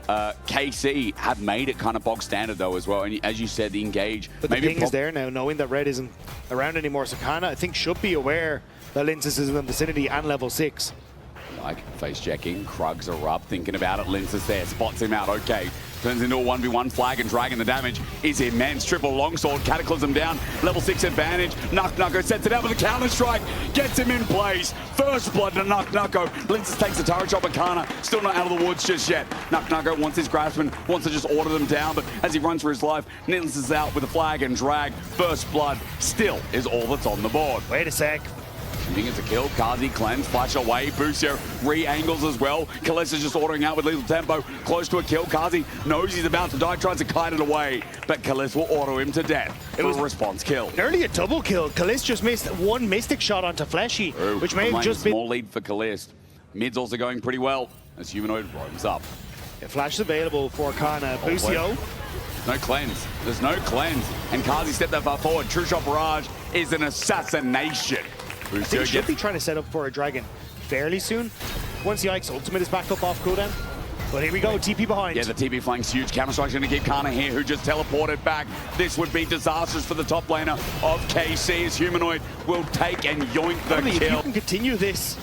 KC have made it kind of bog standard though as well, and as you said, the engage. But the ping is there now, knowing that Red isn't around anymore. So Kana, I think, should be aware that Linces is in the vicinity and level 6. Like face checking, Krugs are up, thinking about it. Linces there, spots him out. Okay, turns into a 1v1 flag and dragging the damage is immense. Triple longsword, cataclysm down, level 6 advantage. Nucko sets it out with a counter strike, gets him in place. First blood to Nucko. Linces takes the turret shot, but Kana still not out of the woods just yet. Nucko wants his graspman, wants to just order them down, but as he runs for his life, Linces is out with a flag and drag. First blood still is all that's on the board. Wait a sec. I think it's a kill. Kazi cleanse, flash away. Busio re-angles as well. Kalista just ordering out with lethal tempo. Close to a kill. Kazi knows he's about to die, tries to kite it away. But Kalista will auto him to death for a response kill. Nearly a double kill. Kalista just missed 1 Mystic shot onto Fleshy, which may have just been... Small lead for Kalista. Mid's also going pretty well as Humanoid roams up. Flash is available for Kana. Busio. No cleanse. There's no cleanse. And Kazi stepped that far forward. True Shot Barrage is an assassination. I think he should be trying to set up for a dragon fairly soon. Once the Ike's ultimate is back up off cooldown. But here we go, TP behind. Yeah, the TP flank's huge. Counter-Strike's going to keep Kana here, who just teleported back. This would be disastrous for the top laner of KC, as Humanoid will take and yoink the kill. If you can continue this,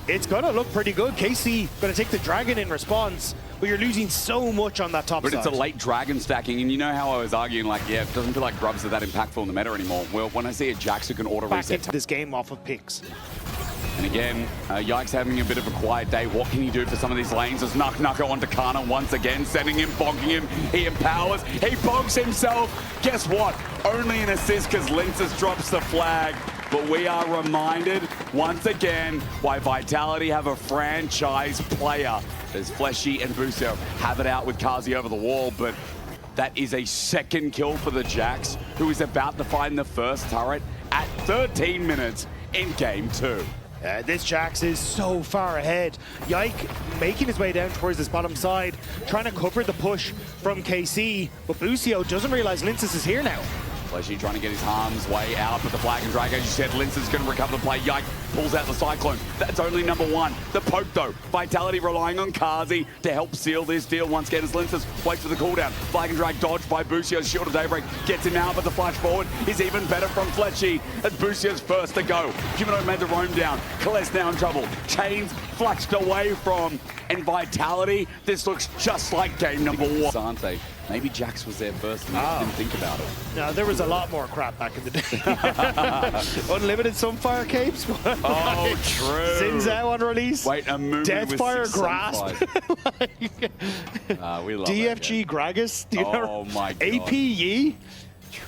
it's going to look pretty good. KC going to take the dragon in response, but you're losing so much on that top side. But it's a late dragon stacking, and you know how I was arguing, like, yeah, it doesn't feel like Grubs are that impactful in the meta anymore. Well, when I see a Jax who can auto-reset... Back into this game off of picks. And again, Yike's having a bit of a quiet day. What can he do for some of these lanes? As Nucko onto Kana once again, sending him, bonking him. He empowers, he bogs himself. Guess what? Only an assist because Linces drops the flag. But we are reminded once again why Vitality have a franchise player. There's Fleshy and Busio have it out with Kazi over the wall, but that is a second kill for the Jax, who is about to find the first turret at 13 minutes in game 2. This Jax is so far ahead. Yike making his way down towards this bottom side, trying to cover the push from KC, but Busio doesn't realize Linces is here now. Fleshy trying to get his arms way out, but the flag and drag, as you said, Linces is going to recover the play. Yike pulls out the Cyclone. That's only number 1. The poke, though. Vitality relying on Kazi to help seal this deal once again as Linces waits for the cooldown. Flag and drag dodged by Busio's Shield of Daybreak. Gets him out, but the flash forward is even better from Fleshy as Busio's first to go. Humanoid made the roam down. Kalest now in trouble. Chains flashed away from, and Vitality, this looks just like game number 1. Sante. Maybe Jax was there first and didn't think about it. No, there was a lot more crap back in the day. Unlimited Sunfire capes. Oh, true. Sin's out on release. Wait, a movement Deathfire Grasp. We love DFG Gragas. Do you know? My God. AP Yi.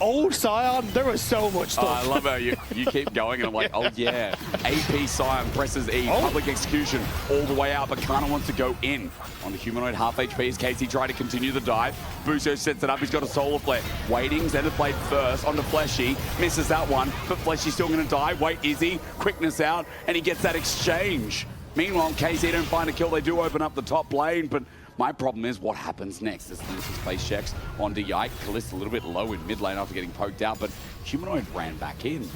Old Scion, there was so much stuff. I love how you keep going, and I'm like, oh yeah. AP Scion presses E, public execution all the way out, but Kana wants to go in on the Humanoid half HP as Casey tried to continue the dive. Busio sets it up, he's got a solar flare. Waiting, Xenoblade Blade first onto Fleshy, misses that one, but Fleshy's still going to die. Wait, Izzy, quickness out, and he gets that exchange. Meanwhile, KC don't find a kill, they do open up the top lane, but my problem is what happens next as Linces face checks onto Yike. Kalista a little bit low in mid lane after getting poked out, but Humanoid ran back in.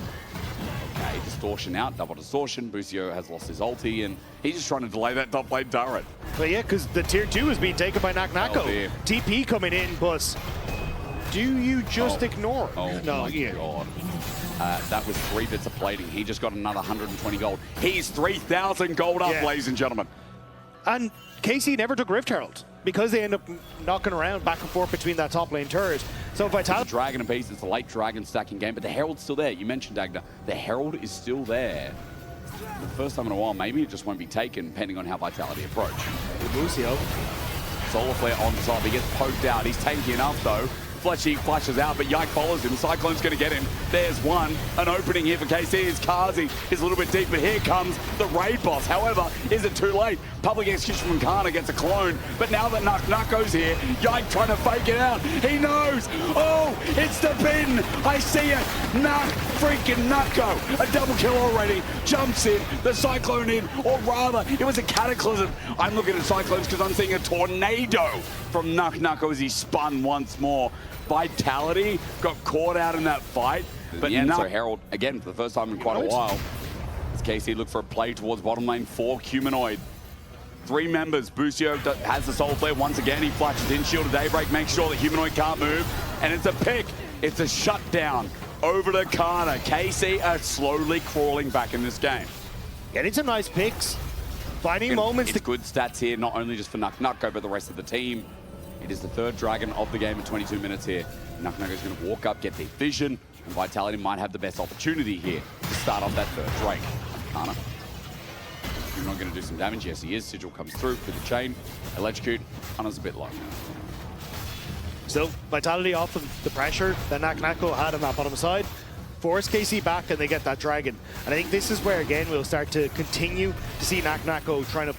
Okay, distortion out, double distortion. Busio has lost his ulti, and he's just trying to delay that top lane turret. But yeah, because the tier 2 is being taken by Naknako. TP coming in, but do you just ignore? Oh no, my God. That was 3 bits of plating. He just got another 120 gold. He's 3,000 gold up, ladies and gentlemen. And KC never took Rift Herald because they end up knocking around back and forth between that top lane turret. So Vitality... Dragon and Beast, it's a late Dragon stacking game, but the Herald's still there. You mentioned Dagda. The Herald is still there. For the first time in a while, maybe it just won't be taken, depending on how Vitality approach. Busio. Solar Flare on top. He gets poked out. He's tanky enough, though. Fletchy flashes out, but Yike follows him. Cyclone's going to get him. There's one. An opening here for KC. Is Kazi is a little bit deep, but here comes the raid boss. However, is it too late? Public execution from Kana gets a clone, but now that Nako's here, Yike trying to fake it out. He knows. Oh, it's the bin. I see it. Freaking Nako. A double kill already. Jumps in. The Cyclone in, or rather, it was a cataclysm. I'm looking at Cyclones because I'm seeing a tornado from Nako as he spun once more. Vitality got caught out in that fight, but so Herald, again, for the first time in quite a while, as KC look for a play towards bottom lane for Humanoid. 3 members. Busio has the Soul Flare once again. He flashes in, Shield of Daybreak, makes sure that Humanoid can't move, and it's a pick. It's a shutdown over to Kana. KC are slowly crawling back in this game. Getting some nice picks, finding moments. It's good stats here, not only just for Naknako, but the rest of the team. It is the 3rd Dragon of the game at 22 minutes here. Naknako's going to walk up, get their vision, and Vitality might have the best opportunity here to start off that 3rd Drake. Kana. You're not going to do some damage. Yes, he is. Sigil comes through with the chain. Electrocute. Kana's a bit low. So, Vitality off of the pressure that Naknako had on that bottom side. Force KC back and they get that dragon. And I think this is where, again, we'll start to continue to see Naknako trying to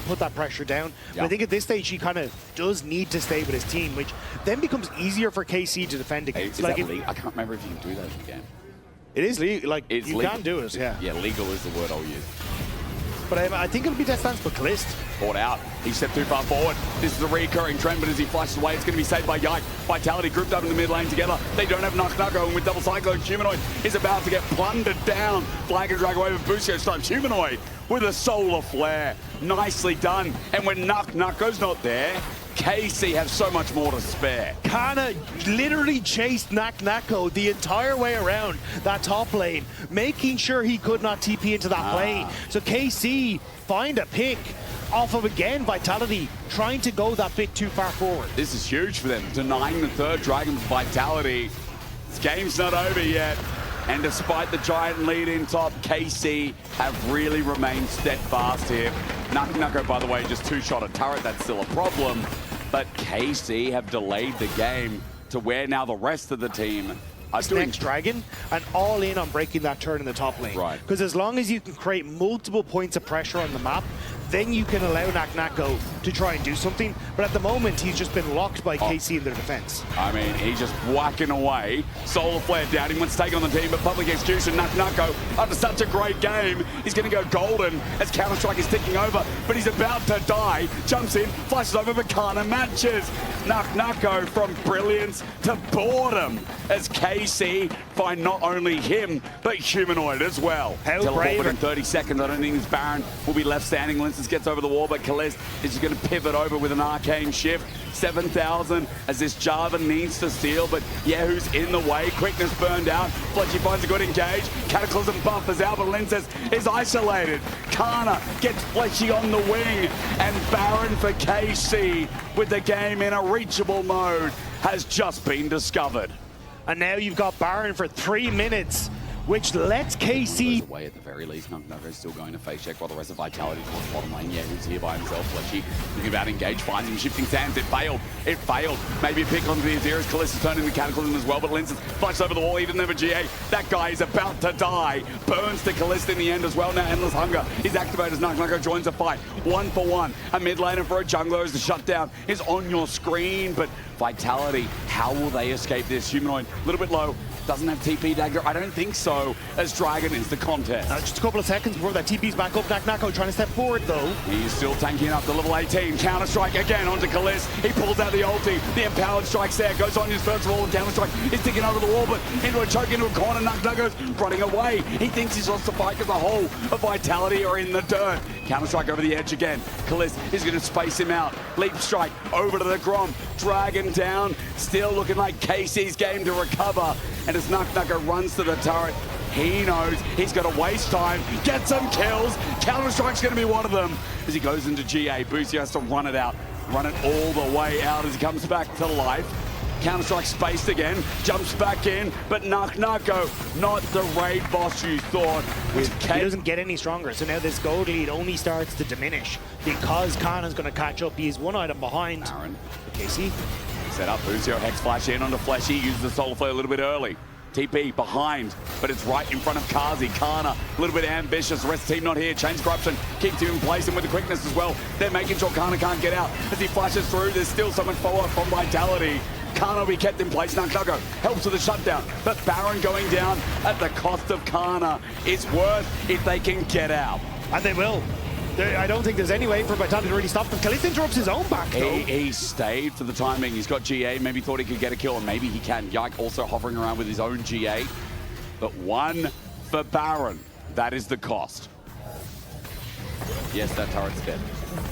put that pressure down. But I think at this stage, he kind of does need to stay with his team, which then becomes easier for KC to defend against. Like I can't remember if you can do that in the game. It is legal. Like, it's you legal. can do it, yeah. Yeah, legal is the word I'll use. But I think it'll be Death Dance for Calist. Caught out. He stepped too far forward. This is a recurring trend, but as he flashes away, it's going to be saved by Yike. Vitality grouped up in the mid lane together. They don't have Naknako, and with double Cyclone, Humanoid is about to get plundered down. Flag and drag away with Busio stops Humanoid with a Solar Flare. Nicely done. And when Naknako's not there, KC have so much more to spare. Kana literally chased Naknako the entire way around that top lane, making sure he could not TP into that lane. So KC find a pick off of, again, Vitality trying to go that bit too far forward. This is huge for them, denying the 3rd Dragon's Vitality. This game's not over yet. And despite the giant lead in top, KC have really remained steadfast here. Naknako, by the way, just 2-shot a turret. That's still a problem. But KC have delayed the game to where now the rest of the team are doing next dragon and all in on breaking that turn in the top lane. Right. Because as long as you can create multiple points of pressure on the map, then you can allow Naknako to try and do something. But at the moment, he's just been locked by KC in their defense. I mean, he's just whacking away. Solar Flare down. He wants to take on the team, but public execution, Naknako, after such a great game, he's going to go golden as Counter-Strike is ticking over, but he's about to die. Jumps in, flashes over, but Kana matches. Naknako from brilliance to boredom as KC find not only him, but Humanoid as well. Teleport within 30 seconds. I don't think this Baron will be left standing. Linces gets over the wall, but Calist is just going to pivot over with an arcane shift. 7,000 as this Jarvan needs to steal, but yeah, who's in the way? Quickness burned out. Fletchy finds a good engage. Cataclysm buff as Albert Linces is isolated. Kana gets Fletchy on the wing, and Baron for KC with the game in a reachable mode has just been discovered. And now you've got Baron for 3 minutes, which lets KC away at the very least. Nako's still going to face check while the rest of Vitality towards bottom lane. Yeah, who's here by himself? Fletchy thinking about engage, finds him, shifting sands. It failed. It failed. Maybe a pick onto the Azeris. Kalista turning the Cataclysm as well, but Linces flashes over the wall. He didn't have a GA. That guy is about to die. Burns to Kalista in the end as well. Now Endless Hunger is activated as Nako joins the fight. 1 for 1. A mid laner for a jungler as the shutdown is on your screen, but Vitality, how will they escape this? Humanoid, a little bit low. Doesn't have TP dagger. I don't think so, as Dragon is the contest. Just a couple of seconds before that TP's back up. Nako trying to step forward, though. He's still tanking up the level 18. Counter-strike again onto Kalist. He pulls out the ulti. The empowered strike's there. Goes on his first of all. And Counter-strike is digging over the wall, but into a choke, into a corner. Nako's running away. He thinks he's lost the fight because the whole of Vitality are in the dirt. Counter-strike over the edge again. Kalist is going to space him out. Leap strike over to the Grom. Dragon down. Still looking like Casey's game to recover. And as Nako runs to the turret, he knows he's got to waste time, get some kills. Counter-strike's going to be one of them. As he goes into GA, Boosio has to run it out. Run it all the way out as he comes back to life. Counter-strike spaced again, jumps back in, but Nako, not the raid boss you thought. He doesn't get any stronger, so now this gold lead only starts to diminish because Kana's going to catch up. He's one item behind. Baron. Casey. Set up, Boosio, Hex Flash in onto Fleshy, uses the Solar Flare a little bit early. TP behind, but it's right in front of Kazi. Kana, a little bit ambitious. The rest of the team not here. Chains Corruption keeps him in place, and with the quickness as well, they're making sure Kana can't get out. As he flashes through, there's still so much follow-up from Vitality. Kana will be kept in place. Nako helps with the shutdown, but Baron going down at the cost of Kana is worth if they can get out. And they will. I don't think there's any way for Vitality to really stop them. Kalist interrupts his own back, though. He stayed for the timing. He's got GA, maybe thought he could get a kill, and maybe he can. Yike also hovering around with his own GA. But one for Baron. That is the cost. Yes, that turret's dead.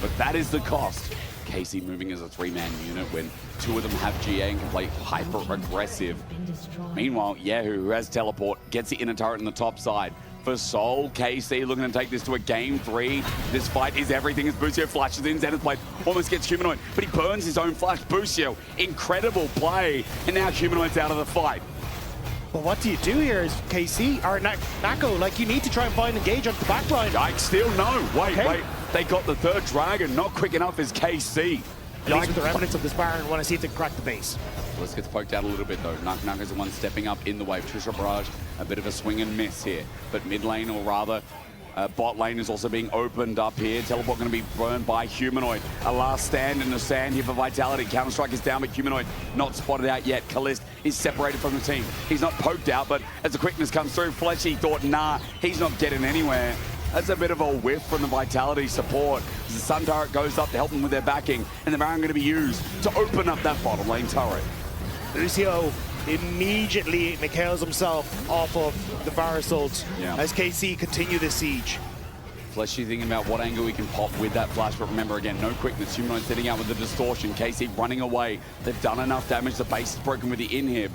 But that is the cost. Casey moving as a three-man unit when two of them have GA and can play hyper-aggressive. Meanwhile, Yehu, who has teleport, gets the inner turret on the top side. For Soul, KC looking to take this to a game 3. This fight is everything as Boosio flashes in. Zenith Blade almost gets Humanoid, but he burns his own flash. Boosio, incredible play, and now Humanoid's out of the fight. Well, what do you do here as KC, or Nako? Like, you need to try and find engage on the back line. Yike still no. Wait. They got the third Dragon, not quick enough as KC. Yike with the remnants of this Baron want to see if they can crack the base. Let's get poked out a little bit though. Nako's the one stepping up in the wave. Trisha Barrage, a bit of a swing and miss here. But mid lane, or rather, bot lane is also being opened up here. Teleport going to be burned by Humanoid. A last stand in the sand here for Vitality. Counter-strike is down, but Humanoid not spotted out yet. Kalist is separated from the team. He's not poked out, but as the quickness comes through, Fleshy thought, nah, he's not getting anywhere. That's a bit of a whiff from the Vitality support. As the Sun turret goes up to help them with their backing, and the Baron going to be used to open up that bottom lane turret. Lucio immediately Mikhails himself off of the Var Assault as KC continue the siege. Fleshy thinking about what angle we can pop with that flash, but remember again, no quickness. Humanoid sitting out with the distortion. KC running away. They've done enough damage. The base is broken with the inhib.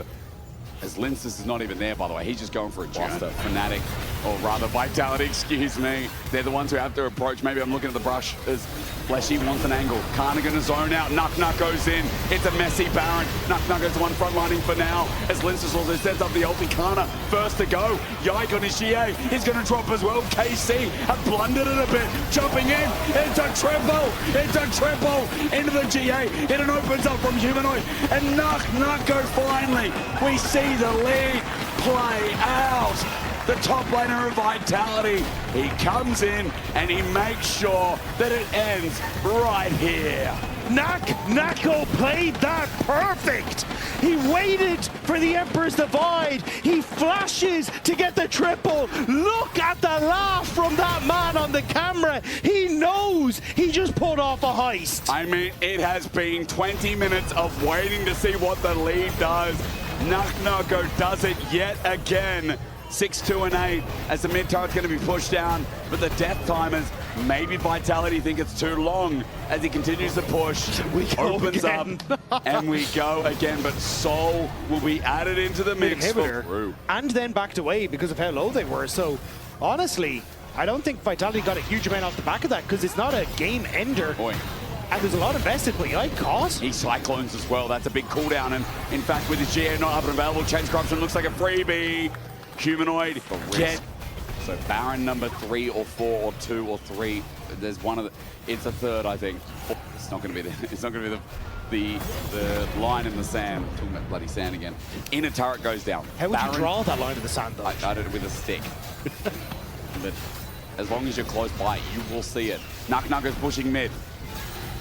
As Linces is not even there, by the way. He's just going for a Buster. Fnatic, or rather Vitality, excuse me. They're the ones who have to approach. Maybe I'm looking at the brush as Fleshy wants an angle. Kana gonna zone out. Nuk goes in. It's a messy Baron. Nuko's the one frontlining for now. As Linces also sets up the ulti. Kana first to go. Yike on his GA. He's gonna drop as well. KC have blundered it a bit. Jumping in. It's a triple. It's a triple into the GA. It opens up from Humanoid. And Nuko finally. We see the lead play out. The top laner of Vitality. He comes in and he makes sure that it ends right here. Nako played that perfect. He waited for the Emperor's Divide. He flashes to get the triple. Look at the laugh from that man on the camera. He knows he just pulled off a heist. I mean, it has been 20 minutes of waiting to see what the lead does. Nako does it yet again. 6-2 and 8 as the mid turret's going to be pushed down, but the death timers, maybe Vitality think it's too long as he continues to push. Opens up and we go again, but Soul will be added into the mix and then backed away because of how low they were. So honestly, I don't think Vitality got a huge amount off the back of that because it's not a game ender. And there's a lot invested, but Yike caught. He cyclones as well. That's a big cooldown. And in fact, with his GA not up and available, Chains Corruption looks like a freebie. Humanoid get. So Baron number 3 or 4 or 2 or 3. There's one of the. It's a third, I think. It's not going to be. It's not going to be the line in the sand. I'm talking about bloody sand again. Inner turret goes down. How would you draw that line in the sand, though? I did it with a stick. But as long as you're close by, you will see it. Nuko's pushing mid.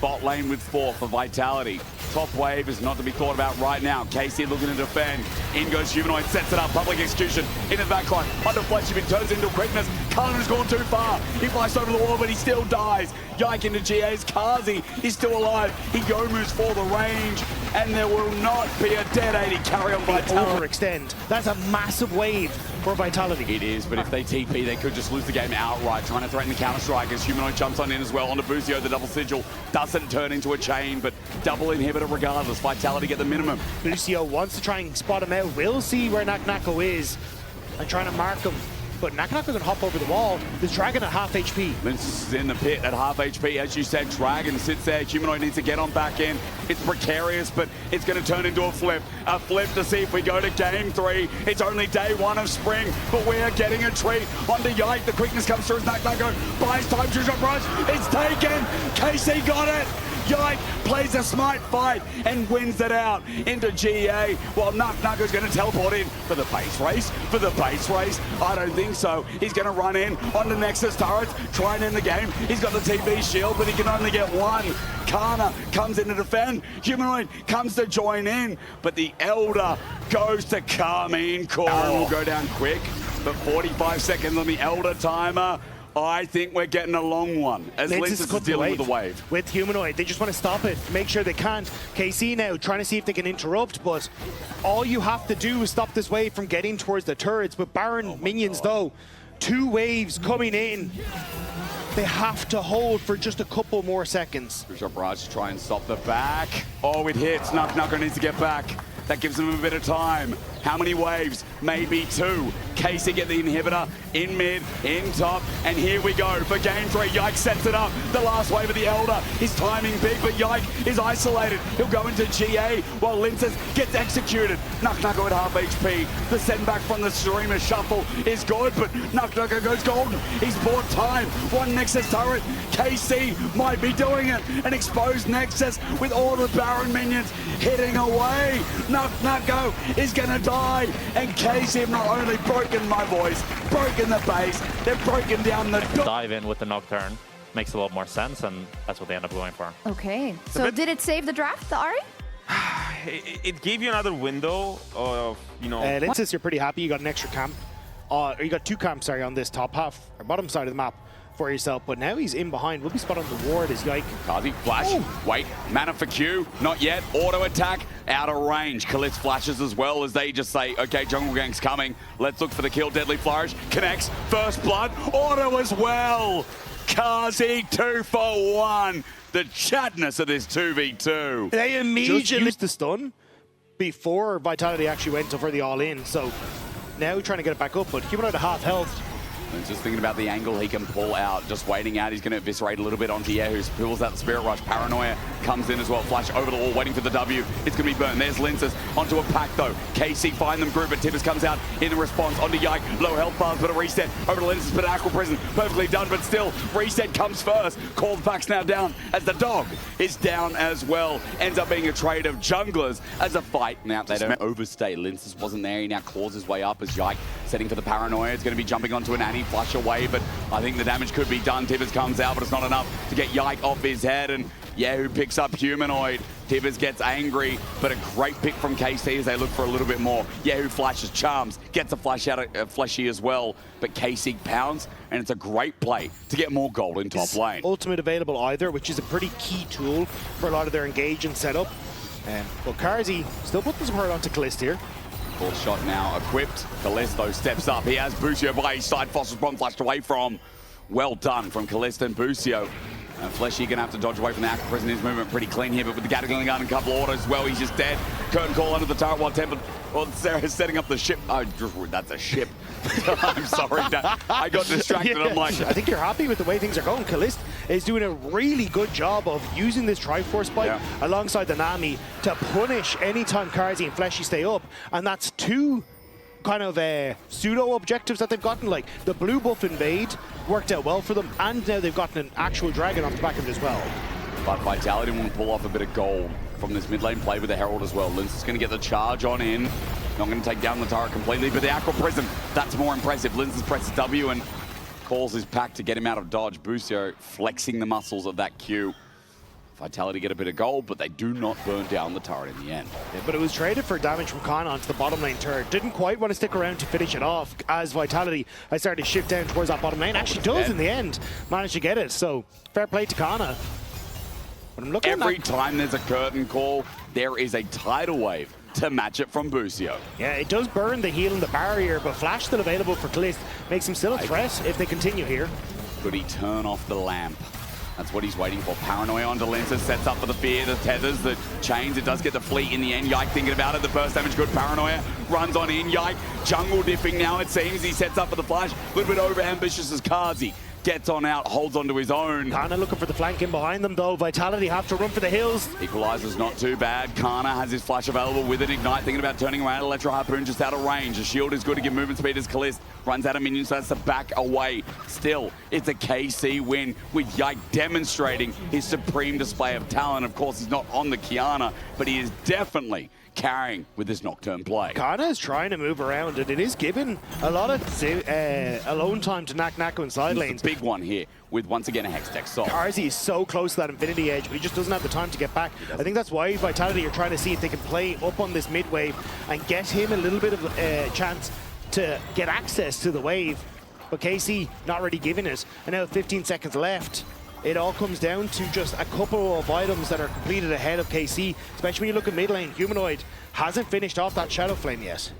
Bot lane with 4 for Vitality. Top wave is not to be thought about right now. KC looking to defend. In goes Humanoid, sets it up. Public execution into the backline. Under Fletcher, turns into quickness. Karna's gone too far. He flies over the wall, but he still dies. Yike into GA's Kazi. He's still alive. He moves for the range, and there will not be a dead 80 carry on Vitality. Overextend. That's a massive wave for Vitality. It is, but if they TP, they could just lose the game outright. Trying to threaten the counter-strike as Humanoid jumps on in as well. Onto Busio, the double sigil doesn't turn into a chain, but double inhibitor regardless. Vitality get the minimum. Busio wants to try and spot him out. We'll see where Naknako is and trying to mark him. But Naknako can hop over the wall. There's Dragon at half HP. Lince is in the pit at half HP. As you said, Dragon sits there. Humanoid needs to get on back in. It's precarious, but it's going to turn into a flip. A flip to see if we go to game 3. It's only day 1 of spring, but we're getting a treat. Onto Yike. The quickness comes through as Naknako buys time. Two-shot rush. It's taken. KC got it. Yike plays a smart fight and wins it out into GA, while Naknako's going to teleport in for the base race. For the base race? I don't think so. He's going to run in onto Nexus turrets, try and end the game. He's got the TV shield, but he can only get one. Karna comes in to defend. Humanoid comes to join in, but the Elder goes to Carmine Core. Aaron will go down quick, but 45 seconds on the Elder timer. I think we're getting a long one as Lince is dealing with the wave. With Humanoid, they just want to stop it, make sure they can't. KC now trying to see if they can interrupt, but all you have to do is stop this wave from getting towards the turrets. With Baron minions though, 2 waves coming in. They have to hold for just a couple more seconds. Bishop Raj to try and stop the back. Oh, it hits. Naknako needs to get back. That gives them a bit of time. How many waves? Maybe 2. KC get the inhibitor in mid, in top, and here we go for game 3. Yike sets it up. The last wave of the Elder. His timing big, but Yike is isolated. He'll go into GA while Linces gets executed. Naknako at half HP. The send back from the streamer shuffle is good, but Naknako goes golden. He's bought time. 1 Nexus turret. KC might be doing it. An exposed Nexus with all the Baron minions hitting away. Naknako is gonna die, and KC have not only broken my voice, broken the base, they've broken down the door. Dive in with the Nocturne makes a lot more sense, and that's what they end up going for. Okay, so did it save the draft, the Ahri? It gave you another window of, you know... Linces, you're pretty happy you got an extra camp. Or you got 2 camps, sorry, on this top half, or bottom side of the map for yourself, but now he's in behind. Will be spot on the ward as Yike. Kazi, flash, wait, mana for Q, not yet, auto attack, out of range. Kalist flashes as well as they just say, okay, Jungle Gang's coming, let's look for the kill. Deadly Flourish, connects, first blood, auto as well. Kazi 2 for 1. The chatness of this 2v2. They immediately used the stun before Vitality actually went for the all-in, so now trying to get it back up, but Humanoid at half health. And just thinking about the angle he can pull out, just waiting out. He's going to eviscerate a little bit onto Yehu, pulls out the Spirit Rush. Paranoia comes in as well. Flash over the wall, waiting for the W. It's going to be burnt. There's Linces onto a pack, though. KC find them group, but Tibbers comes out in the response onto Yike. Low health bars, but a reset over to Linces, but Aqua Prison. Perfectly done, but still, reset comes first. Cold Pack's now down as the dog is down as well. Ends up being a trade of junglers as a fight. Now, they don't overstay. Linces wasn't there. He now claws his way up as Yike setting for the Paranoia. It's going to be jumping onto an Annie, flush away, but I think the damage could be done. Tibbers comes out, but it's not enough to get Yike off his head, and Yehu picks up Humanoid. Tibbers gets angry, but a great pick from KC as they look for a little bit more. Yehu flashes, charms, gets a flash out of Fleshy as well, but KC pounds, and it's a great play to get more gold in top lane. Ultimate available either, which is a pretty key tool for a lot of their engage and setup. Well, Karzi still putting some hurt onto Kalist here. Full shot now equipped. Callisto steps up. He has Busio by his side. Foster's bomb flashed away from. Well done from Callisto and Busio. And Fleshy going to have to dodge away from the Aqua Prison. His movement pretty clean here, but with the Gatling gun and a couple autos as well, he's just dead. Curtain call under the turret while Temple. Well, Sarah's setting up the ship. Oh, that's a ship. I'm sorry. I got distracted. I'm like, I think you're happy with the way things are going. Kalist is doing a really good job of using this Triforce bike alongside the Nami to punish anytime Karzi and Fleshy stay up. And that's 2 kind of pseudo objectives that they've gotten. Like the blue buff invade worked out well for them, and now they've gotten an actual dragon off the back of it as well. But Vitality want to pull off a bit of gold from this mid lane play with the Herald as well. Lince is going to get the charge on in. Not going to take down the turret completely, but the Aqua Prison, that's more impressive. Lince presses W and calls his pack to get him out of dodge. Busio flexing the muscles of that Q. Vitality get a bit of gold, but they do not burn down the turret in the end. Yeah, but it was traded for damage from Kana onto the bottom lane turret. Didn't quite want to stick around to finish it off as Vitality started to shift down towards that bottom lane. Actually does in the end. Managed to get it. So fair play to Kana. But I'm looking Every at time there's a curtain call, there is a tidal wave to match it from Busio. Yeah, it does burn the heal and the barrier, but Flash still available for Kalist. Makes him still a threat if they continue here. Could he turn off the lamp? That's what he's waiting for. Paranoia onto Lenses, sets up for the fear, the tethers, the chains. It does get the fleet in the end. Yike thinking about it. The burst damage good. Paranoia runs on in. Yike jungle dipping now, it seems. He sets up for the flash. A little bit over ambitious as Kazi. Gets on out, holds onto his own. Kana looking for the flank in behind them though. Vitality have to run for the hills. Equalizer's not too bad. Kana has his flash available with an ignite, thinking about turning around. Electro Harpoon just out of range. The shield is good to give movement speed as Kalist runs out of minions, so that's to back away. Still, it's a KC win with Yike demonstrating his supreme display of talent. Of course, he's not on the Kiana, but he is definitely carrying with this Nocturne play. Kana is trying to move around, and it is giving a lot of alone time to Nako in side lanes. Big one here with, once again, a Hextech Soul. Karzi is so close to that Infinity Edge, but he just doesn't have the time to get back. I think that's why Vitality are trying to see if they can play up on this mid wave and get him a little bit of a chance to get access to the wave. But KC not really giving it. And now 15 seconds left. It all comes down to just a couple of items that are completed ahead of KC, especially when you look at mid lane. Humanoid hasn't finished off that Shadow Flame yet.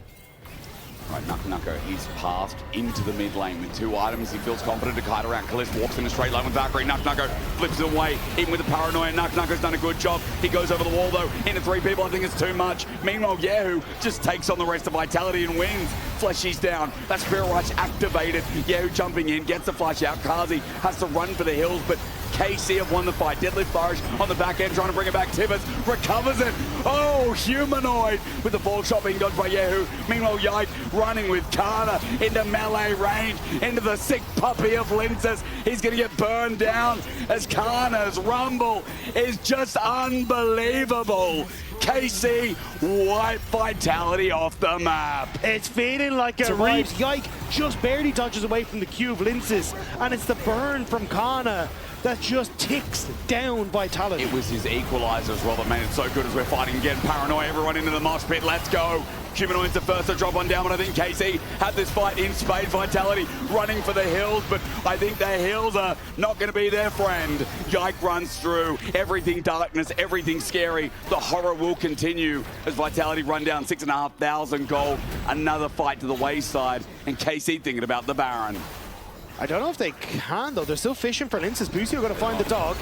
Right, Nako, he's passed into the mid lane with 2 items. He feels confident to kite around. Kalist walks in a straight line with Valkyrie. Nako flips it away, even with the paranoia. Nako's done a good job. He goes over the wall though, into 3 people. I think it's too much. Meanwhile, Yehu just takes on the rest of Vitality and wins. Fleshy's down. That Spirit Rush activated. Yehu jumping in, gets the flash out. Kazi has to run for the hills, but KC have won the fight. Deadlift Flourish on the back end, trying to bring it back. Tibbets recovers it. Oh, Humanoid with the ball shot being dodged by Yehu. Meanwhile, Yike running with Kana into melee range, into the sick puppy of Linces. He's going to get burned down as Kana's rumble is just unbelievable. KC wipe Vitality off the map. It's feeling like a race. Yike just barely dodges away from the Q of Linces, and it's the burn from Kana that just ticks down Vitality. It was his equalizer as well that made it so good as we're fighting again. Paranoia, everyone into the mosh pit. Let's go. Humanoid's the first to drop one down, but I think KC had this fight in spade. Vitality running for the hills, but I think the hills are not going to be their friend. Yike runs through. Everything darkness, everything scary. The horror will continue as Vitality run down 6,500 gold. Another fight to the wayside, and KC thinking about the Baron. I don't know if they can, though. They're still fishing for Linces. Busio got to find the dog.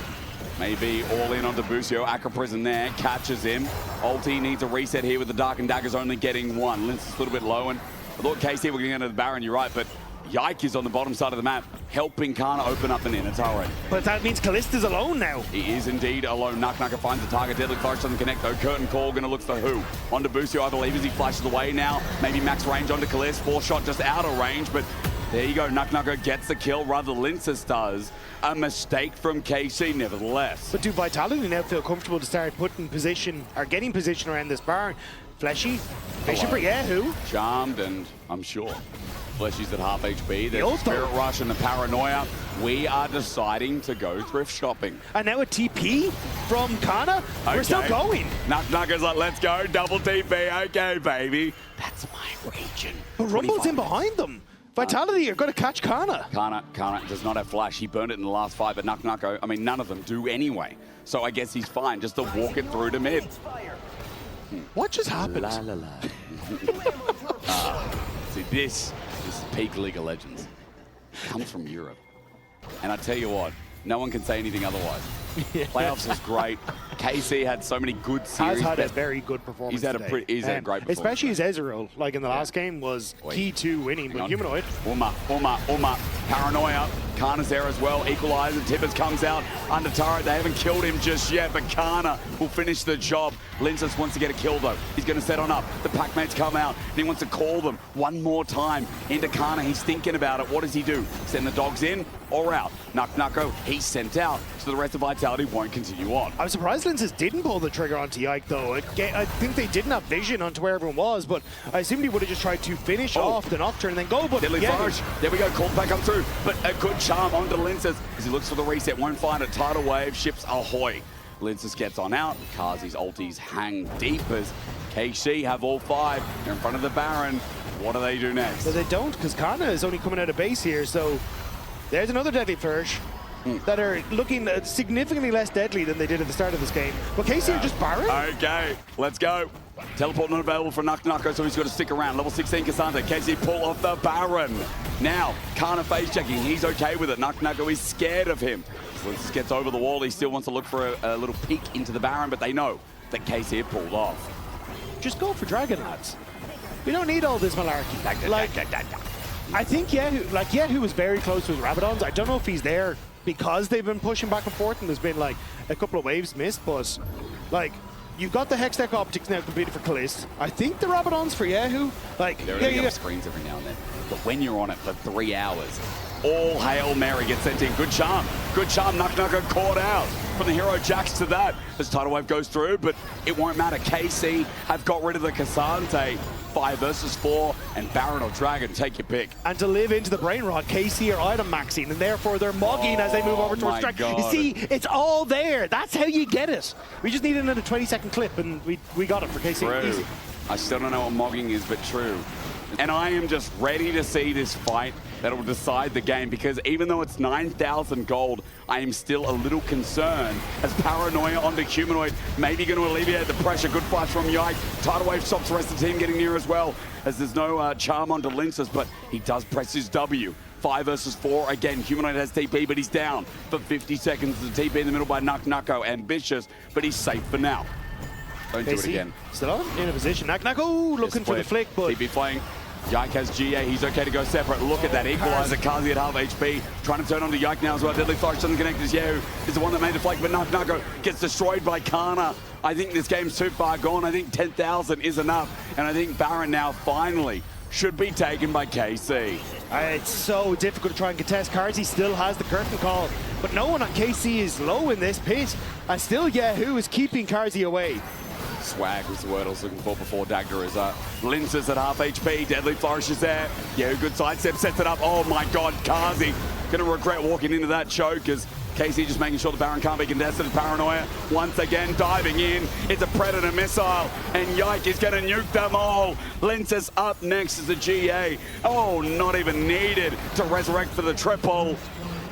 Maybe all in onto Busio. Aqua Prison there, catches him. Ulti needs a reset here with the Dark and Daggers only getting 1. Linces a little bit low, and I thought KC were going into the Baron, you're right, but Yike is on the bottom side of the map, helping Kana open up an inner turret. But that means Kalist is alone now. He is indeed alone. Naka finds the target. Deadly Flourish doesn't connect though. Curtain Call going to look for who? Onto Busio, I believe, as he flashes away now. Maybe max range onto Kalist. 4-shot just out of range, but there you go. Naka gets the kill, rather Linces does. A mistake from KC, nevertheless. But do Vitality now feel comfortable to start putting position, or getting position around this Baron? Fleshy, fishing for Yehu. Charmed, and I'm sure Fleshy's at half HP. There's the Spirit Rush and the Paranoia. We are deciding to go thrift shopping. And now a TP from Kana. Okay. We're still going. Naka's like, let's go, double TP. Okay, baby. That's my region. But Rumble's in behind them. Vitality are going to catch Kana. Kana does not have flash. He burned it in the last fight, but Nako, I mean, none of them do anyway. So I guess he's fine just to walk it through to mid. What just happened? La, la, la. See, this is peak League of Legends. It comes from Europe. And I tell you what, no one can say anything otherwise. Playoffs was great. KC had so many good series. Has had a very good performance. He's had a great performance. Especially his Ezreal, like in the last game, was key to winning. But Humanoid. Uma. Paranoia. Kana's there as well. Equalizer. Tibbers comes out under turret. They haven't killed him just yet, but Kana will finish the job. Linces wants to get a kill though. He's going to set on up. The pack mates come out and he wants to call them one more time into Kana. He's thinking about it. What does he do? Send the dogs in or out? Nako, he's sent out. So the rest of Vitality won't continue on. I'm surprised Linces didn't pull the trigger onto Yike though. I think they didn't have vision onto where everyone was, but I assumed he would have just tried to finish off the Nocturne and then go. But Deadly Flourish. There we go. Called back up through. But a good charm onto Linces as he looks for the reset. Won't find it. Tidal wave. Ships ahoy. Linces gets on out. Kazi's ultis hang deep as KC have all 5. They're in front of the Baron. What do they do next? So they don't, because Kana is only coming out of base here, so there's another Deadly Flourish that are looking significantly less deadly than they did at the start of this game. But KC are just Baron. Okay, let's go. Teleport not available for Nucko, so he's got to stick around. Level 16 Cassandra. KC pull off the Baron. Now, Kana face checking. He's okay with it. Nucko is scared of him. Linces gets over the wall. He still wants to look for a little peek into the Baron, but they know that KC have pulled off. Just go for Dragon, lads. We don't need all this malarkey. I think Yehu was very close with Rabadons. I don't know if he's there because they've been pushing back and forth and there's been like a couple of waves missed, but like you've got the Hextech optics now completed for Kalist. I think the Rabadons for Yehu. Like they're screens every now and then. But when you're on it for 3 hours, all Hail Mary gets sent in. Good charm. Good charm. Nucko caught out. From the hero Jax to that as Tidal Wave goes through, but it won't matter. KC have got rid of the Cassante. 5 versus 4, and Baron or Dragon, take your pick. And to live into the Brain Rot, KC are item maxing, and therefore they're mugging as they move over towards Dragon. You see, it's all there. That's how you get it. We just need another 20-second clip, and we got it for KC. True. Easy. I still don't know what mogging is, but true. And I am just ready to see this fight that will decide the game, because even though it's 9,000 gold, I am still a little concerned as Paranoia onto Humanoid, maybe going to alleviate the pressure. Good flash from Yike. Tidal Wave stops the rest of the team getting near as well, as there's no charm onto Linces, but he does press his W. 5 versus 4. Again, Humanoid has TP, but he's down for 50 seconds. The TP in the middle by Nucko. Ambitious, but he's safe for now. Don't do it again. Still on in a position. Nucko looking for the flick, but TP flying. Yike has GA, he's okay to go separate. Look at that equalizer, Kazi at half HP. Trying to turn on to Yike now as well. Deadly Flourish doesn't connect as Yehu is the one that made the flank, but Nucko gets destroyed by Kana. I think this game's too far gone. I think 10,000 is enough. And I think Baron now finally should be taken by KC. It's so difficult to try and contest. Karzi still has the curtain call, but no one on KC is low in this pit. And still Yehu is keeping Karzi away. Swag was the word I was looking for before Dagger is up. Linces at half HP, Deadly Flourish is there. Yeah, good sidestep, sets it up. Oh my God, Kazi gonna regret walking into that choke as KC just making sure the Baron can't be contested. Paranoia once again diving in. It's a Predator missile and Yike is gonna nuke them all. Linces up next as the GA. Oh, not even needed to resurrect for the triple.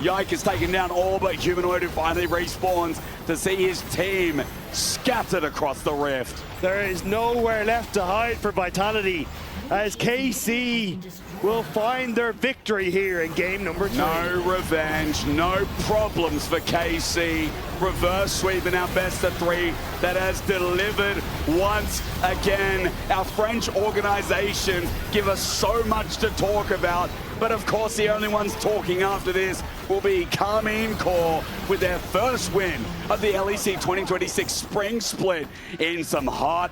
Yike is taking down all but Humanoid, who finally respawns to see his team scattered across the rift. There is nowhere left to hide for Vitality as KC will find their victory here in game number 3. No revenge, no problems for KC. Reverse sweep in our best of 3 that has delivered once again. Our French organizations give us so much to talk about, but of course the only ones talking after this will be Carmine Corps with their first win of the LEC 2026 Spring Split in some hot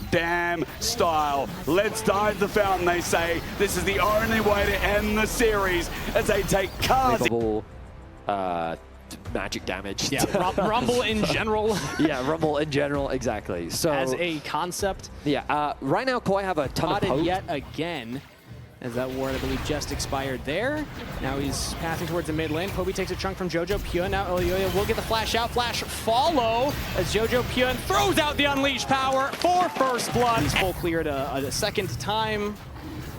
damn style. Let's dive the fountain, they say. This is the only way to end the series as they take Kazi. Magic damage. Yeah, Rumble in general. Yeah, Rumble in general, exactly. So as a concept. Yeah, right now Koi have a ton of poke. Yet again, as that ward, I believe, just expired there. Now he's passing towards the mid lane. Poby takes a chunk from Jojo Pure. Now Elioya will get the flash out. Flash follow as Jojo Pure throws out the Unleashed power for first blood. He's full cleared a second time.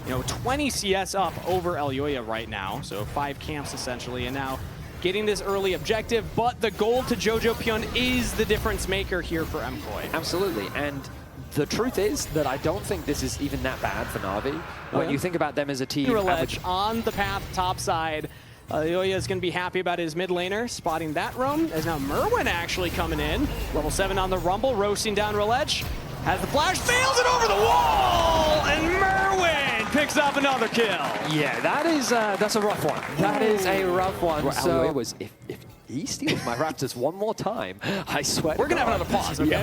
You know, 20 CS up over Elioya right now. So 5 camps essentially. And now getting this early objective, but the gold to Jojo Pion is the difference maker here for MKOI. Absolutely, and the truth is that I don't think this is even that bad for Na'Vi. When you think about them as a team. On the path, top side. Elioya is going to be happy about his mid laner, spotting that roam, as now Merwin actually coming in. Level 7 on the Rumble, roasting down Rolech. Has the flash, fails it over the wall, and Merwin picks up another kill. Yeah, that's a rough one. That is a rough one. Well, so was if he steals my Raptors one more time, I swear. We're gonna have another pause, okay?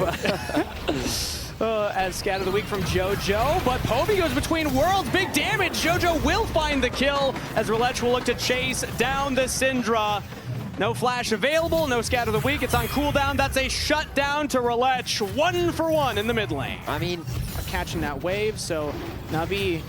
As scat of the week from Jojo, but Poby goes between worlds, big damage. Jojo will find the kill as Rolech will look to chase down the Syndra. No flash available, no scat of the week. It's on cooldown. That's a shutdown to Rolech. 1 for 1 in the mid lane. I mean, catching that wave, so Navi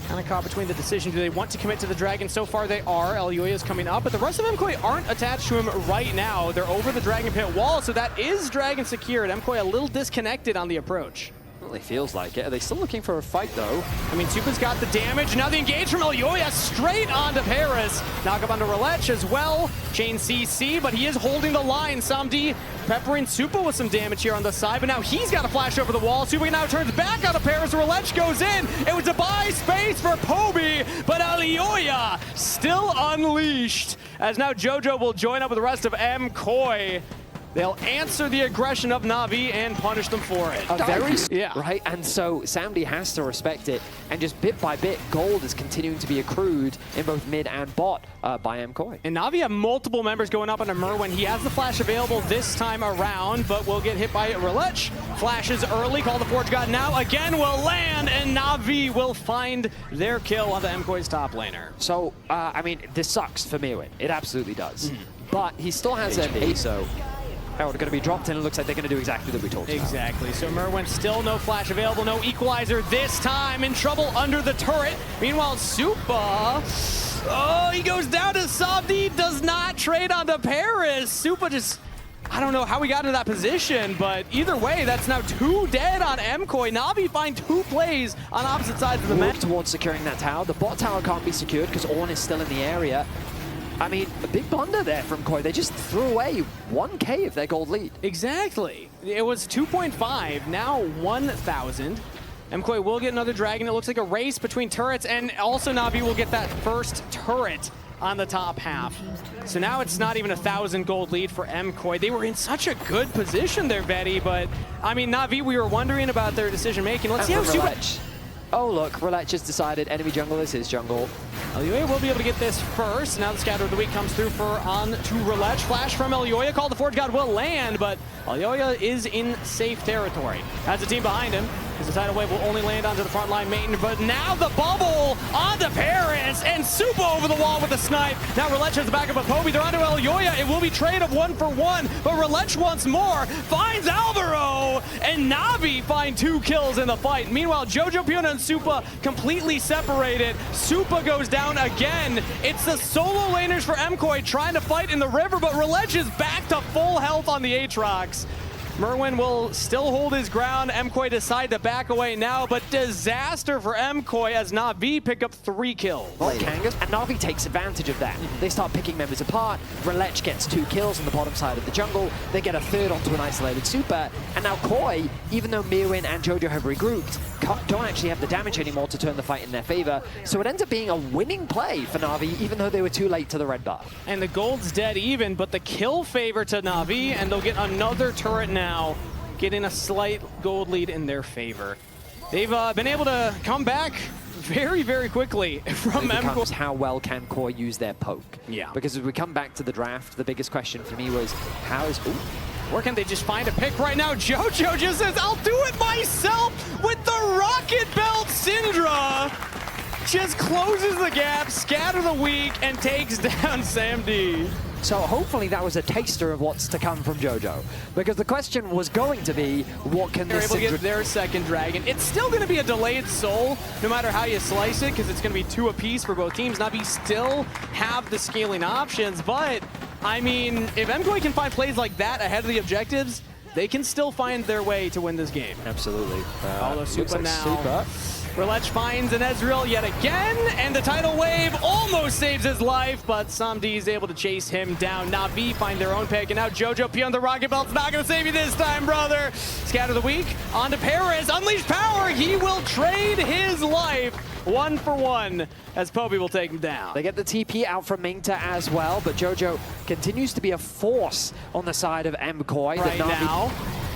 Kind of caught between the decision. Do they want to commit to the Dragon? So far they are. Elyoya is coming up, but the rest of MKOI aren't attached to him right now. They're over the Dragon Pit wall, so that is Dragon secured. MKOI a little disconnected on the approach. Well, it feels like it. Are they still looking for a fight, though? I mean, Supa's got the damage. Now the engage from Elyoya straight onto Paris. Knock up onto Relech as well. Chain CC, but he is holding the line. Samdi peppering Supa with some damage here on the side, but now he's got a flash over the wall. Supa now turns back onto Paris. Relech goes in. It was a buy space for Poby, but Elyoya still unleashed. As now Jojo will join up with the rest of MKOI. They'll answer the aggression of Na'Vi and punish them for it. Right, and so Samdi has to respect it, and just bit by bit, gold is continuing to be accrued in both mid and bot by MKOI. And Na'Vi have multiple members going up on a Merwin. He has the flash available this time around, but will get hit by Relech. Flashes early, call the Forge God now, again will land, and Na'Vi will find their kill on the MKOI's top laner. So, I mean, this sucks for Merwin. It absolutely does. But he still has an 8, so... Herald going to be dropped, and it looks like they're going to do exactly what we talked about. Exactly. So Merwin still no flash available, no equalizer this time, in trouble under the turret. Meanwhile, Supa, oh, he goes down to Samdi, does not trade onto Paris. Supa just, I don't know how we got into that position, but either way, that's now 2 dead on MKOI. Na'Vi find 2 plays on opposite sides of the map. Towards securing that tower. The bot tower can't be secured because Ornn is still in the area. I mean, a big blunder there from Koi. They just threw away 1K of their gold lead. Exactly. It was 2.5, now 1,000. MKOI will get another dragon. It looks like a race between turrets, and also Na'Vi will get that first turret on the top half. So now it's not even 1,000 gold lead for MKOI. They were in such a good position there, Betty, but I mean, Na'Vi, we were wondering about their decision making. Let's see how Relech. Oh, look, Relech has decided enemy jungle is his jungle. Elyoya will be able to get this first. Now the Scatter of the Week comes through for on to Relech. Flash from Elyoya. Call the Forge God will land, but Elyoya is in safe territory. Has a team behind him. Because the tidal wave will only land onto the front line main, but now the bubble onto Paris, and Supa over the wall with a snipe. Now Relech has the backup of Poby. They're onto Elyoya. It will be trade of 1 for 1, but Relech once more finds Alvaro, and Na'Vi find 2 kills in the fight. Meanwhile, Jojo, Piona, and Supa completely separated. Supa goes down again. It's the solo laners for MKOI trying to fight in the river, but Relech is back to full health on the Aatrox. Merwin will still hold his ground. MKOI decide to back away now, but disaster for MKOI as Na'Vi pick up 3 kills. Kangas, and Na'Vi takes advantage of that. They start picking members apart. Relech gets 2 kills on the bottom side of the jungle. They get a 3rd onto an isolated Supa. And now Koi, even though Merwin and Jojo have regrouped, don't actually have the damage anymore to turn the fight in their favor. So it ends up being a winning play for Na'Vi, even though they were too late to the red bar. And the gold's dead even, but the kill favor to Na'Vi, and they'll get another turret now, getting a slight gold lead in their favor. They've been able to come back very, very quickly from MKOI. How well can Koi use their poke? Yeah. Because as we come back to the draft, the biggest question for me was, how is... Ooh. Or can they just find a pick right now? Jojo just says, I'll do it myself with the Rocket Belt Syndra. Just closes the gap, Scatter the Weak, and takes down Samdi. So hopefully that was a taster of what's to come from Jojo. Because the question was going to be, what can They're this able to get their second dragon. It's still going to be a delayed soul, no matter how you slice it, because it's going to be 2 apiece for both teams. Na'Vi still have the scaling options, but I mean, if MKOI can find plays like that ahead of the objectives, they can still find their way to win this game. Absolutely. Although Supa like now. Relech finds an Ezreal yet again, and the tidal wave almost saves his life, but Samdi is able to chase him down. Na'Vi find their own pick, and now Jojo P on the Rocket Belt's not going to save you this time, brother. Scatter the Weak onto Paris. Unleash power. He will trade his life 1 for 1 as Poby will take him down. They get the TP out from Mingta as well, but Jojo continues to be a force on the side of MKOI. Right now,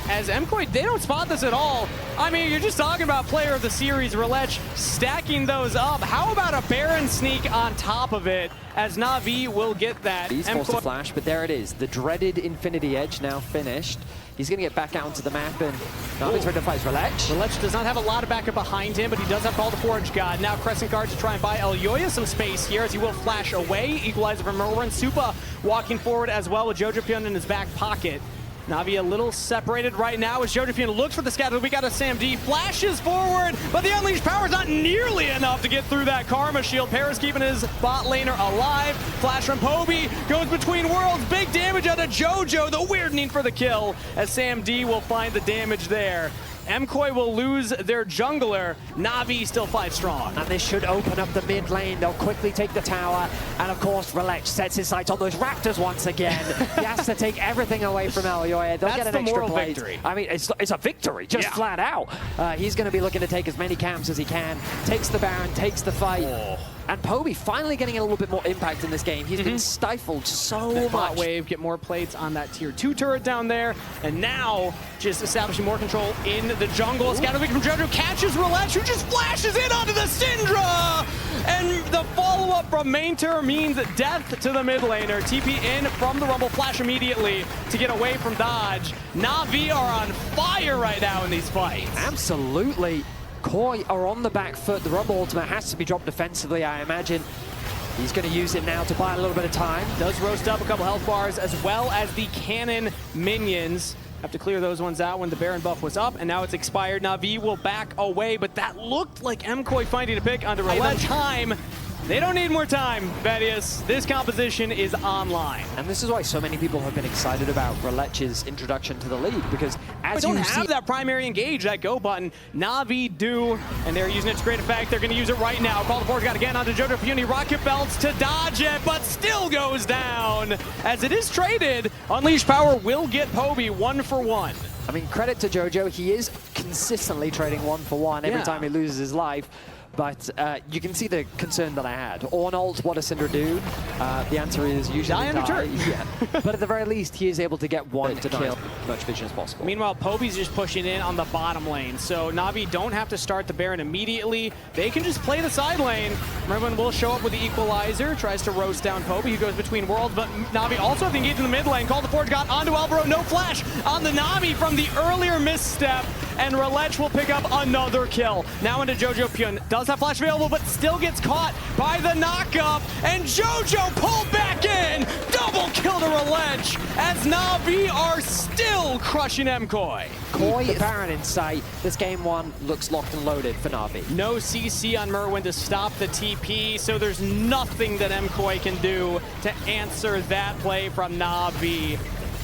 as MKOI, they don't spot this at all. I mean, you're just talking about player of the series, Relech, stacking those up. How about a Baron sneak on top of it, as Na'Vi will get that. He's forced to flash, but there it is. The dreaded Infinity Edge now finished. He's going to get back out onto the map, and Na'Vi's ready to fight Relech. Relech does not have a lot of backup behind him, but he does have Call the Forge God. Now Crescent Guard to try and buy Elyoya some space here, as he will flash away. Equalizer from Merwin. Supa walking forward as well with Jojo Pion in his back pocket. Na'Vi a little separated right now as JoJo looks for the scatter. We got a Sam D, flashes forward, but the unleashed power is not nearly enough to get through that Karma shield. Paris keeping his bot laner alive. Flash from Poby, goes between worlds. Big damage out of JoJo, the weird need for the kill, as Sam D will find the damage there. MKOI will lose their jungler. Na'Vi still 5 strong. And this should open up the mid lane. They'll quickly take the tower. And of course, Relech sets his sights on those Raptors once again. He has to take everything away from Elyoya. They'll get an extra plate. Victory. I mean, it's a victory, just flat out. He's going to be looking to take as many camps as he can. Takes the Baron, takes the fight. Oh. And Poby finally getting a little bit more impact in this game. He's been stifled so much. Wave, get more plates on that tier 2 turret down there. And now, just establishing more control in the jungle. Scatter from JoJo catches Relech, who just flashes in onto the Syndra! And the follow-up from Mainter means death to the mid laner. TP in from the Rumble, flash immediately to get away from dodge. Na'Vi are on fire right now in these fights. Absolutely. Koi are on the back foot. The Rumble ultimate has to be dropped defensively, I imagine. He's going to use it now to buy a little bit of time. Does roast up a couple health bars as well as the cannon minions. Have to clear those ones out when the Baron buff was up, and now it's expired. Na'Vi will back away, but that looked like MKOI finding a pick under Relech. Time. They don't need more time, Vedius. This composition is online. And this is why so many people have been excited about Relech's introduction to the league, because as they you don't see have that primary engage, that go button. Na'Vi do, and they're using it to great effect. They're going to use it right now. Call the forward got again onto JoJo Puny. Rocket belts to dodge it, but still goes down. As it is traded, Unleashed Power will get Poby 1 for 1. I mean, credit to JoJo. He is consistently trading 1 for 1 every time he loses his life. But you can see the concern that I had. On ult, what does Syndra do? The answer is usually die on the turret. Yeah. But at the very least, he is able to get one to kill as much vision as possible. Meanwhile, Poby's just pushing in on the bottom lane. So Na'Vi don't have to start the Baron immediately. They can just play the side lane. Mervin will show up with the equalizer, tries to roast down Poby, who goes between worlds. But Na'Vi also have to engage in the mid lane. Call the forge got onto Alvaro. No flash on the Na'Vi from the earlier misstep. And Relech will pick up another kill. Now into JoJo Pyun. Does have flash available, but still gets caught by the knockup. And JoJo pulled back in. Double kill to Relech as Na'Vi are still crushing MKOI. Koi, the Baron in sight. This game 1 looks locked and loaded for Na'Vi. No CC on Merwin to stop the TP, so there's nothing that MKOI can do to answer that play from Na'Vi.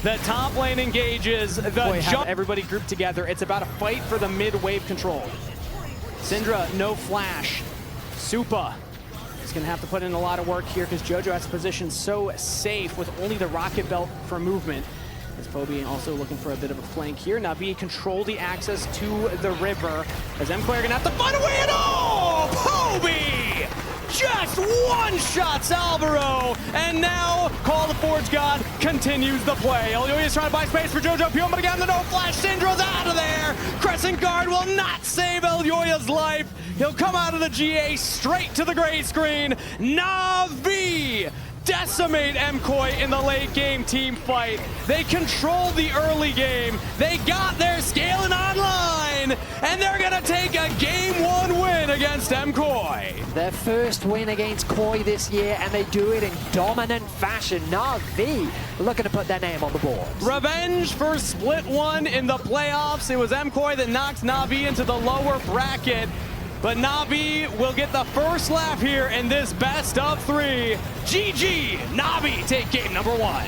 The top lane engages, everybody grouped together. It's about a fight for the mid-wave control. Syndra, no flash. Supa is going to have to put in a lot of work here because JoJo has to position so safe with only the rocket belt for movement. As Poby also looking for a bit of a flank here. Na'Vi control the access to the river as MKOI are going to have to find a way at all! Poby! Just one-shots Alvaro, and now Call the Forge God continues the play. Elyoya is trying to buy space for JoJo Pyun, but again, the no flash. Syndra's out of there. Crescent Guard will not save Elyoya's life. He'll come out of the GA straight to the gray screen. Na'Vi decimate MKOI in the late game team fight. They control the early game. They got their scaling online, and they're gonna take a game 1 win against MKOI. Their first win against Koi this year, and they do it in dominant fashion. Na'Vi looking to put their name on the board. Revenge for split 1 in the playoffs. It was MKOI that knocked Na'Vi into the lower bracket. But Na'Vi will get the first laugh here in this best of 3. GG, Na'Vi take game number 1.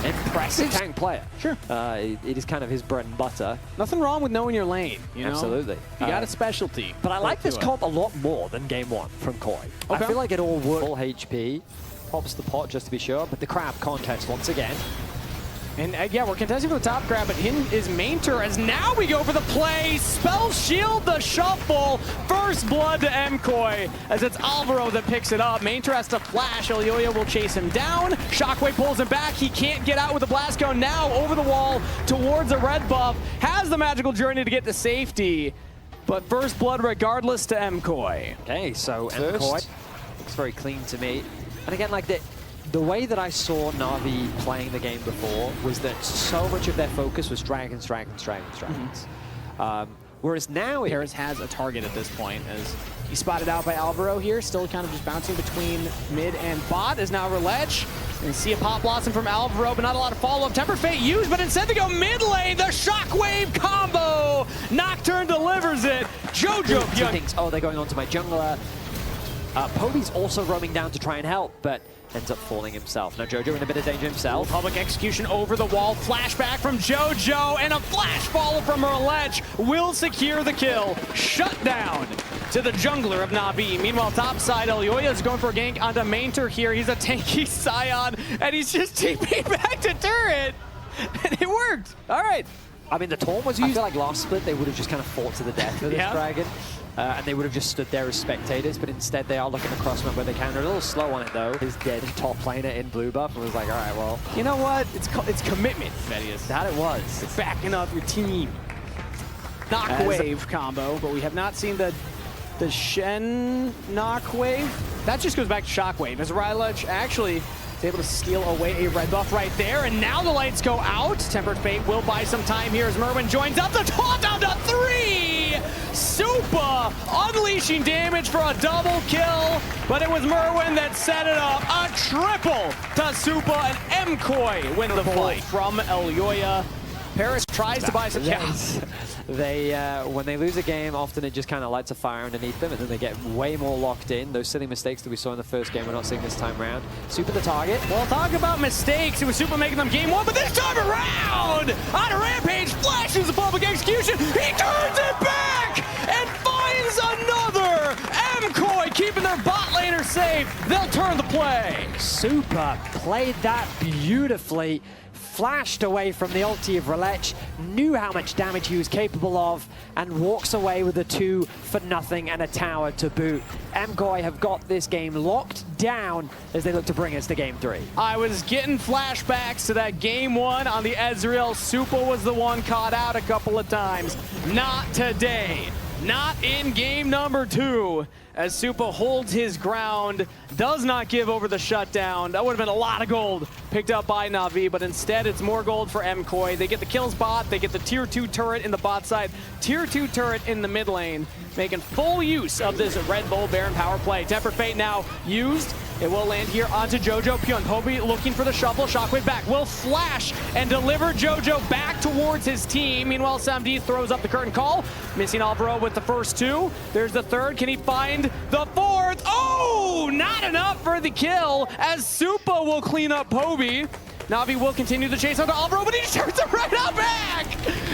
Impressive tank player. Sure. It is kind of his bread and butter. Nothing wrong with knowing your lane, you know? Absolutely. You got a specialty. But I like this comp a lot more than game 1 from Koi. I feel like it all works. Full HP, pops the pot just to be sure, but the crab contest once again. And yeah, we're contesting for the top grab, but him is Mainter as now we go for the play. Spell shield the shuffle. First blood to MKOI as it's Alvaro that picks it up. Mainter has to flash. Elyoya will chase him down. Shockwave pulls him back. He can't get out with the blast cone. Now over the wall towards a red buff. Has the magical journey to get to safety. But first blood regardless to MKOI. Okay, so MKOI looks very clean to me. And again, like the way that I saw Na'Vi playing the game before was that so much of their focus was dragons. Whereas now Paris has a target at this point as he's spotted out by Alvaro here, still kind of just bouncing between mid and bot, is now Relech. And see a pop blossom from Alvaro, but not a lot of follow-up. Tempered Fate used, but instead they go mid lane. The shockwave combo. Nocturne delivers it. Jojo thinks, oh, they're going on to my jungler. Poby's also roaming down to try and help, but ends up falling himself. Now Jojo in a bit of danger himself. Public execution over the wall. Flashback from Jojo, and a flash follow from LEC will secure the kill. Shut down to the jungler of Na'Vi. Meanwhile, topside, Elyoya is going for a gank onto Mainter here. He's a tanky Scion, and he's just TP'd back to turret. And it worked. All right. I mean, the taunt was used. I feel like last split, they would have just kind of fought to the death with this dragon. And they would have just stood there as spectators, but instead they are looking across map where they can. They're a little slow on it, though. His dead top laner in blue buff, and was like, all right, well. You know what? It's commitment, Medius. That it was. It's backing up your team. Knockwave combo, but we have not seen the Shen knockwave. That just goes back to shockwave, as LEC actually is able to steal away a red buff right there, and now the lights go out. Tempered Fate will buy some time here as Merwin joins up. The taunt down to 3! Supa unleashing damage for a double kill, but it was Merwin that set it up. A triple to Supa, and MKOI win the fight from Elyoya. Paris tries to buy some counts. When they lose a game, often it just kind of lights a fire underneath them, and then they get way more locked in. Those silly mistakes that we saw in the first game, we're not seeing this time around. Supa the target. Well, talk about mistakes. It was Supa making them game 1, but this time around, on a rampage, flashes the public execution. He turns it back and finds another. MKOI keeping their bot laner safe. They'll turn the play. Supa played that beautifully. Flashed away from the ulti of LEC, knew how much damage he was capable of, and walks away with a 2 for nothing and a tower to boot. MKOI have got this game locked down as they look to bring us to game 3. I was getting flashbacks to that game 1 on the Ezreal. Supa was the one caught out a couple of times. Not today. Not in game number 2. As Supa holds his ground, does not give over the shutdown. That would have been a lot of gold picked up by Na'Vi, but instead it's more gold for MKOI. They get the kills bot, they get the tier 2 turret in the bot side, tier 2 turret in the mid lane, making full use of this Red Bull Baron power play. Tempered Fate now used. It will land here onto Jojo. Pyun Poby looking for the shuffle. Shockwave back. Will flash and deliver Jojo back towards his team. Meanwhile, Samdi throws up the curtain call. Missing Alvaro with the first 2. There's the third. Can he find the 4th? Oh, not enough for the kill as Supa will clean up Poby. Na'Vi will continue the chase onto Alvaro, but he turns it right out back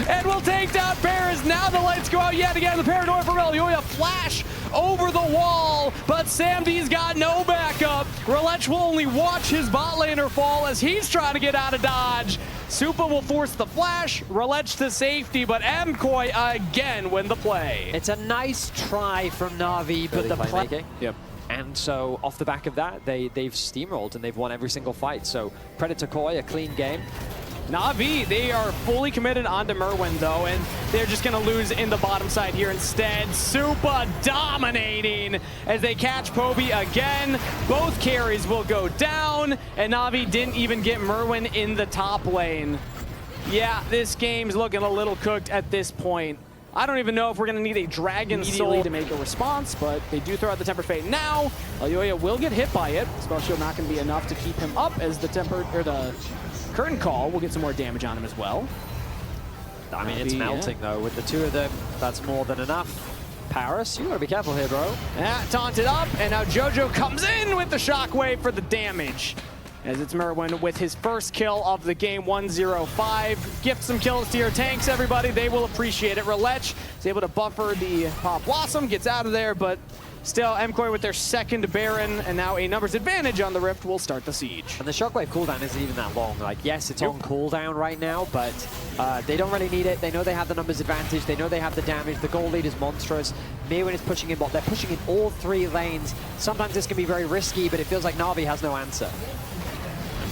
and will take down Paris. Now the lights go out yet again. The paranoia from Elyoya flash over the wall, but Samdi's got no backup. LEC will only watch his bot laner fall as he's trying to get out of dodge. Supa will force the flash, LEC to safety, but MKOI again win the play. It's a nice try from Na'Vi, but the play. Yep. And so off the back of that, they've steamrolled and they've won every single fight. So Predator Koi, a clean game. Na'Vi, they are fully committed onto Merwin though, and they're just gonna lose in the bottom side here instead. Supa dominating as they catch Poby again. Both carries will go down, and Na'Vi didn't even get Merwin in the top lane. Yeah, this game's looking a little cooked at this point. I don't even know if we're going to need a Dragon Soul to make a response, but they do throw out the Tempered Fate now. Elyoya will get hit by it. Spell Shield not going to be enough to keep him up as the Curtain Call will get some more damage on him as well. I mean, it's melting though. With the 2 of them, that's more than enough. Paris, you got to be careful here, bro. Yeah, taunted up, and now Jojo comes in with the Shockwave for the damage. As it's Merwin with his first kill of the game, 105. Gift some kills to your tanks, everybody. They will appreciate it. LEC is able to buffer the Pop Blossom, gets out of there, but still, MKOI with their second Baron, and now a numbers advantage on the Rift will start the siege. And the Shockwave cooldown isn't even that long. Like, yes, it's on cooldown right now, but they don't really need it. They know they have the numbers advantage. They know they have the damage. The goal lead is monstrous. Mirwin is pushing in bot. They're pushing in all 3 lanes. Sometimes this can be very risky, but it feels like Na'Vi has no answer.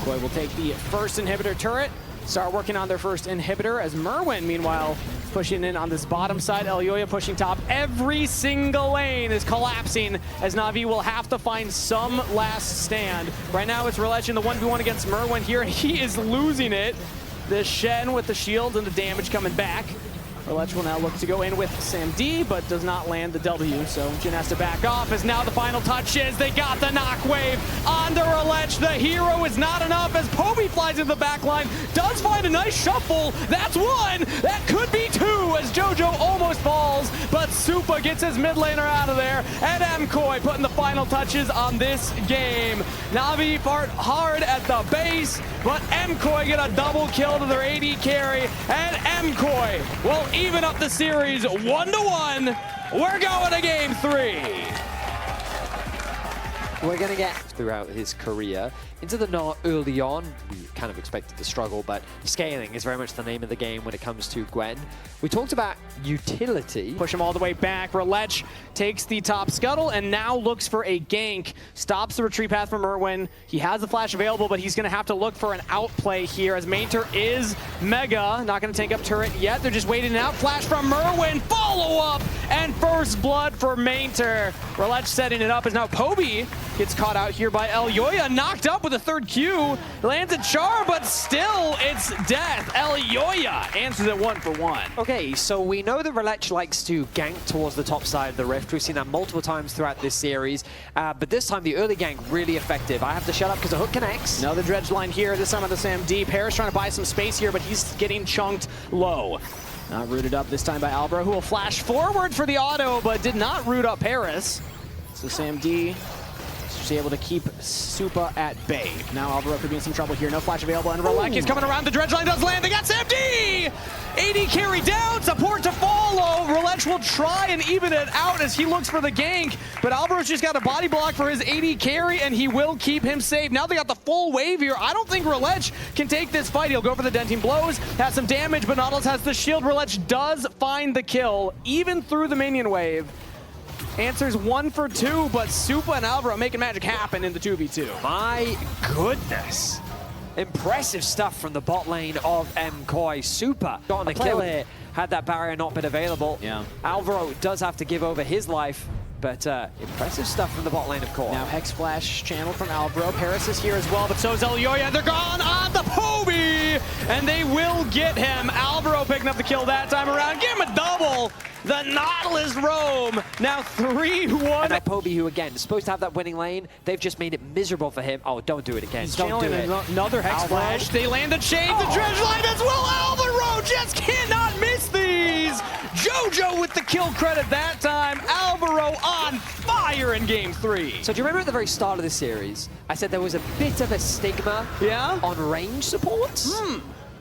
MKOI will take the first inhibitor turret, start working on their first inhibitor as Merwin, meanwhile, pushing in on this bottom side. Elyoya pushing top. Every single lane is collapsing as Na'Vi will have to find some last stand. Right now it's LEC in the 1v1 against Merwin here, and he is losing it. The Shen with the shield and the damage coming back. Rolech will now look to go in with Sam D, but does not land the W, so Jin has to back off as now the final touches. They got the knock wave onto Rolech. The hero is not enough as Poby flies into the back line, does find a nice shuffle. That's one, that could be two as JoJo almost falls, but Supa gets his mid laner out of there, and MKoi putting the final touches on this game. Na'Vi fought hard at the base, but MKoi get a double kill to their AD carry, and MKoi will even up the series 1-1. We're going to game 3. We're going to get throughout his career into the Gnar early on. We kind of expected to struggle, but scaling is very much the name of the game when it comes to Gwen. We talked about utility. Push him all the way back. Rolech takes the top scuttle and now looks for a gank. Stops the retreat path from Irwin. He has the flash available, but he's going to have to look for an outplay here as Mainter is mega. Not going to take up turret yet. They're just waiting out. Flash from Merwin. Follow up and first blood for Mainter. Rolech setting it up as now Poby gets caught out here by Elyoya. Knocked up with a third Q. Lands a char, but still it's death. Elyoya answers it 1-for-1. Okay, so we know that Rolech likes to gank towards the top side of the rift. We've seen that multiple times throughout this series, but this time the early gank really effective. I have to shut up because the hook connects. Another dredge line here, this time on the Sam D. Paris trying to buy some space here, but he's getting chunked low. Not rooted up this time by Albro, who will flash forward for the auto, but did not root up Paris. So Sam D just able to keep Supa at bay. Now Alvaro could be in some trouble here. No flash available, and Rolech is coming around. The dredge line does land. They got Sam D! AD carry down, support to follow. Rolech will try and even it out as he looks for the gank, but Alvaro's just got a body block for his AD carry, and he will keep him safe. Now they got the full wave here. I don't think Rolech can take this fight. He'll go for the denting blows, has some damage, but Nautilus has the shield. Rolech does find the kill, even through the minion wave. Answers 1-for-2, but Supa and Alvaro making magic happen in the 2v2. My goodness. Impressive stuff from the bot lane of MKoi. Supa got on the kill here. Had that barrier not been available. Yeah. Alvaro does have to give over his life, but impressive stuff from the bot lane of Koi. Now Hex Flash channel from Alvaro. Paris is here as well, but so is Elyoya. They're gone on the Poby, and they will get him. Alvaro picking up the kill that time around. Give him a double. The Nautilus roam. Now 3-1. And that Poby, who again is supposed to have that winning lane, they've just made it miserable for him. Oh, don't do it again. Don't do it. Another Hex Alvaro. Flash. They land a chain. The dredge line as well. Alvaro just cannot miss these. JoJo with the kill credit that time. Alvaro on fire in game 3. So do you remember at the very start of the series, I said there was a bit of a stigma on range supports?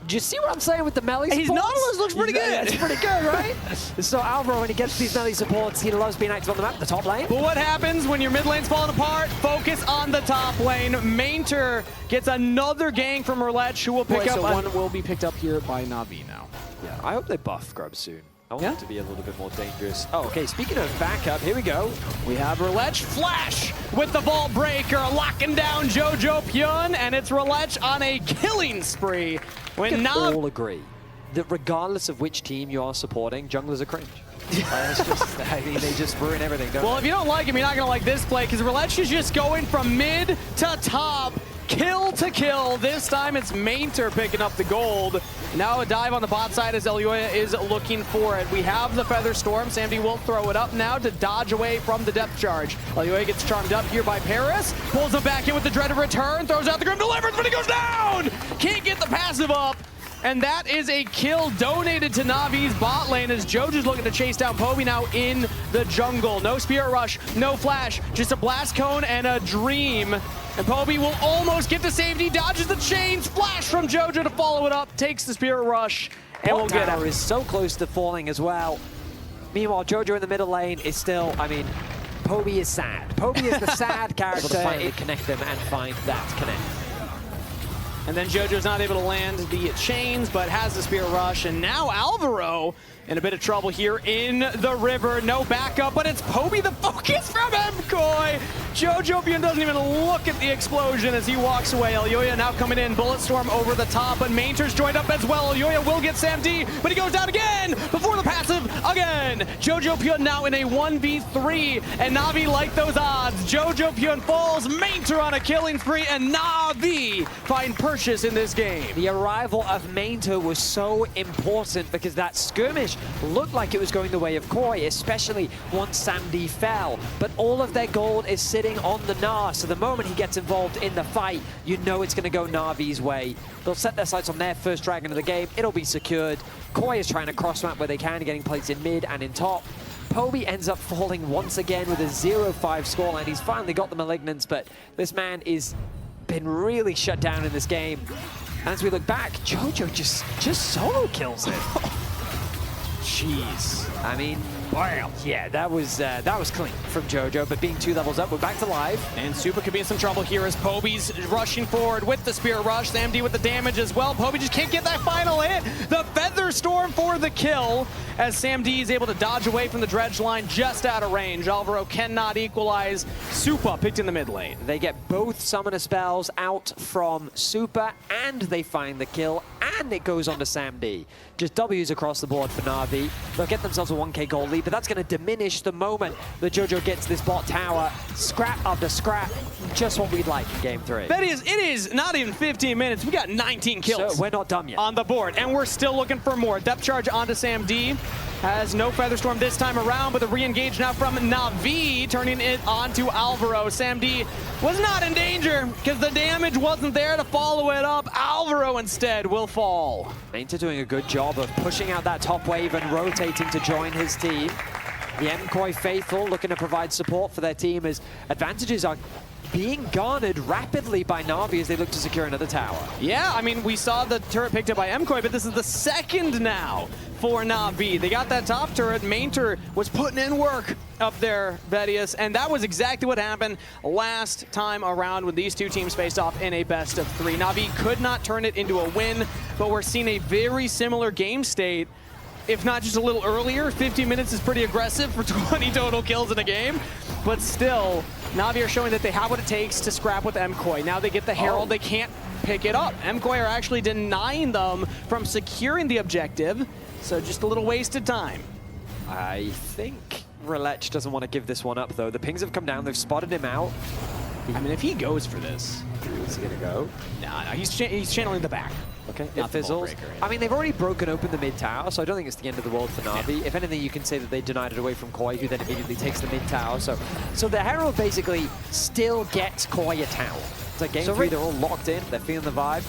Do you see what I'm saying with the melee supports? His Nautilus looks pretty good. It's pretty good, right? So Alvaro, when he gets these melee supports, he loves being active on the map, the top lane. But what happens when your mid lane's falling apart? Focus on the top lane. Mainter gets another gank from Rolech, who will pick up. So one will be picked up here by Na'Vi now. Yeah, I hope they buff Grub soon. I want it to be a little bit more dangerous. Oh, okay, speaking of backup, here we go. We have Rolech Flash with the Vault Breaker, locking down JoJo Pyun, and it's Rolech on a killing spree. We can all agree that regardless of which team you are supporting, junglers are cringe. I mean, they just ruin everything, don't they? Well, if you don't like him, you're not going to like this play, because Rolech is just going from mid to top, kill to kill. This time it's Mainter picking up the gold. Now a dive on the bot side as Elyoya is looking for it. We have the Feather Storm. Sam D will throw it up now to dodge away from the depth charge. Elyoya gets charmed up here by Paris. Pulls him back in with the Dreaded Return. Throws out the Grim Deliverance, but he goes down! Can't get the passive up. And that is a kill donated to Na'Vi's bot lane as JoJo's looking to chase down Poby now in the jungle. No Spirit Rush, no Flash, just a Blast Cone and a Dream. And Poby will almost get to safety, dodges the chains, Flash from JoJo to follow it up, takes the Spirit Rush, and we'll get it. Is so close to falling as well. Meanwhile, JoJo in the middle lane is still, I mean, Poby is sad. Poby is the sad character. To finally connect them and find that connect. And then JoJo's not able to land the chains, but has the Spirit Rush. And now Alvaro in a bit of trouble here in the river. No backup, but it's Poby the focus from MKoi. JoJo Pyun doesn't even look at the explosion as he walks away. Elyoya now coming in. Bullet Storm over the top, but Mainter's joined up as well. Elyoya will get Sam D, but he goes down again before the passive again. JoJo Pyun now in a 1v3, and Na'Vi like those odds. JoJo Pyun falls, Mainter on a killing spree, and Na'Vi find purchase in this game. The arrival of Mainter was so important because that skirmish looked like it was going the way of Koi, especially once Sam-D fell. But all of their gold is sitting on the Gnar, so the moment he gets involved in the fight, you know it's going to go Na'Vi's way. They'll set their sights on their first dragon of the game. It'll be secured. Koi is trying to cross-map where they can, getting plates in mid and in top. Poby ends up falling once again with a 0-5 scoreline. He's finally got the Malignance, but this man is been really shut down in this game. And as we look back, Jojo just solo kills it. Jeez. I mean, wow. Yeah, that was clean from Jojo, but being 2 levels up, we're back to live. And Super could be in some trouble here as Poby's rushing forward with the Spirit Rush. Sam-D with the damage as well. Poby just can't get that final hit. The Feather Storm for the kill as Sam-D is able to dodge away from the dredge line just out of range. Alvaro cannot equalize. Super picked in the mid lane. They get both Summoner spells out from Super, and they find the kill, and it goes on to Sam-D. Just W's across the board for Na'Vi. They'll get themselves a 1k gold lead, but that's going to diminish the moment that Jojo gets this bot tower. Scrap after scrap, just what we'd like in game 3. That is, it is not even 15 minutes. We got 19 kills. So we're not done yet. On the board, and we're still looking for more. Depth charge onto Sam-D. Has no Featherstorm this time around, but the re-engage now from Na'Vi, turning it onto Alvaro. Sam-D was not in danger because the damage wasn't there to follow it up. Alvaro instead will fall. Mainter doing a good job of pushing out that top wave and rotating to join his team. The MKOI faithful looking to provide support for their team as advantages are being garnered rapidly by Na'Vi as they look to secure another tower. Yeah, I mean, we saw the turret picked up by MKOI, but this is the second now for Na'Vi. They got that top turret. Mainter was putting in work up there, Vedius, and that was exactly what happened last time around when these two teams faced off in a best of 3. Na'Vi could not turn it into a win, but we're seeing a very similar game state, if not just a little earlier. 15 minutes is pretty aggressive for 20 total kills in a game, but still, Na'Vi are showing that they have what it takes to scrap with MKOI. Now they get the Herald, they can't pick it up. MKOI are actually denying them from securing the objective, so just a little wasted time. I think LEC doesn't want to give this one up, though. The pings have come down, they've spotted him out. I mean, if he goes for this. Is he going to go? Nah, he's channeling the back. Okay, Not it fizzles. yeah. I mean, they've already broken open the mid tower, so I don't think it's the end of the world for Na'Vi. If anything, you can say that they denied it away from Koi, who then immediately takes the mid tower. So the Herald basically still gets Koi a tower. It's like game 3, they're all locked in, they're feeling the vibe.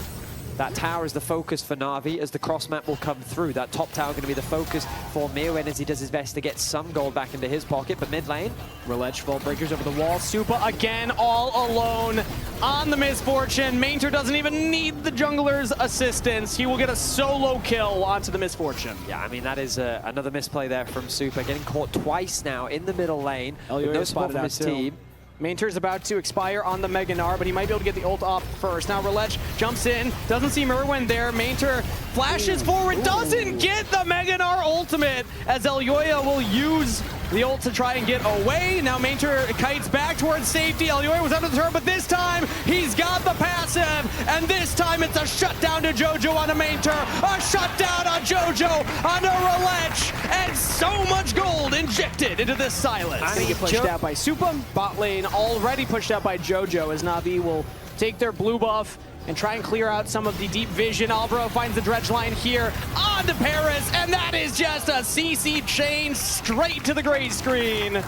That tower is the focus for Na'Vi as the cross map will come through. That top tower going to be the focus for Mirwin as he does his best to get some gold back into his pocket, but mid lane. LEC Vault Breakers over the wall. Supa again all alone on the Misfortune. Mainter doesn't even need the jungler's assistance. He will get a solo kill onto the Misfortune. Yeah, I mean, that is another misplay there from Supa, getting caught twice now in the middle lane. With no support from his team. Mainter's about to expire on the Mega Gnar, but he might be able to get the ult off first. Now LEC jumps in, doesn't see Merwin there. Mainter flashes forward, doesn't get the Mega Gnar ultimate as Elyoya will use the ult to try and get away. Now Mainter kites back towards safety. Elyoya was under the turret, but this time he's got the passive, and this time it's a shutdown to Jojo on a Mainter, a shutdown on Jojo on a LEC, and so much gold injected into this silence. I mean, Get pushed out by Supa, bot lane already pushed out by Jojo as Na'Vi will take their blue buff and try and clear out some of the deep vision. Alvaro finds the dredge line here on to Paris, and that is just a CC chain straight to the gray screen.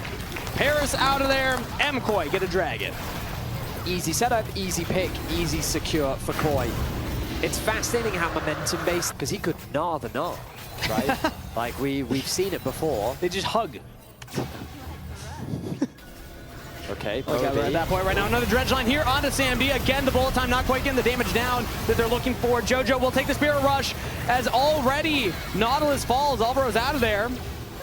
Paris out of there, MKOI get a dragon. Easy setup, easy pick, easy secure for Koi. It's fascinating how momentum based, because he could gnar the gnar, right? Like we've seen it before. They just hug. Okay, We're at that point right now. Another dredge line here onto Sam-D. Again, the bullet time not quite getting the damage down that they're looking for. Jojo will take the Spirit Rush as already Nautilus falls. Alvaro's out of there.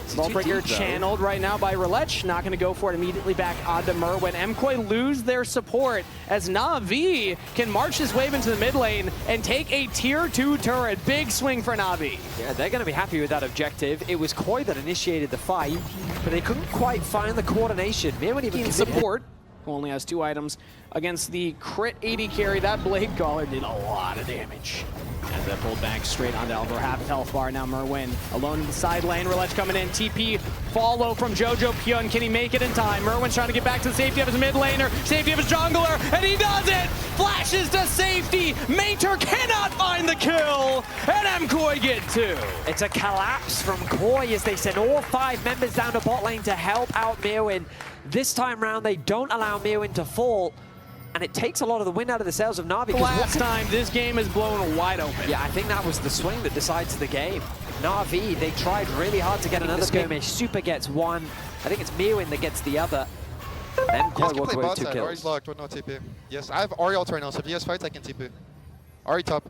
Vaultbreaker channeled right now by LEC. Not going to go for it immediately back onto Merwin. MKOI lose their support as Na'Vi can march this wave into the mid lane and take a tier 2 turret. Big swing for Na'Vi. Yeah, they're going to be happy with that objective. It was Koi that initiated the fight, but they couldn't quite find the coordination. Mirwin even support. who only has 2 items, against the crit 80 carry. That Blade Caller did a lot of damage. As that pulled back straight onto Alvaro, half health bar. Now Merwin alone in the side lane. LEC coming in. TP follow from Jojo Pyun. Can he make it in time? Merwin's trying to get back to the safety of his mid laner, safety of his jungler, and he does it! Flashes to safety. Mater cannot find the kill, and MKOI get 2. It's a collapse from Koi as they send all 5 members down to bot lane to help out Mirwin. This time round, they don't allow Mirwin to fall, and it takes a lot of the wind out of the sails of Na'Vi. Last time, this game is blown wide open. Yeah, I think that was the swing that decides the game. Na'Vi, they tried really hard to get another skirmish. Super gets 1. I think it's Mirwin that gets the other. Then Koi walks away with 2 kills. Ari's locked with no TP. Yes, I have Ari ult right now, so if he has fights, I can TP. Ari top.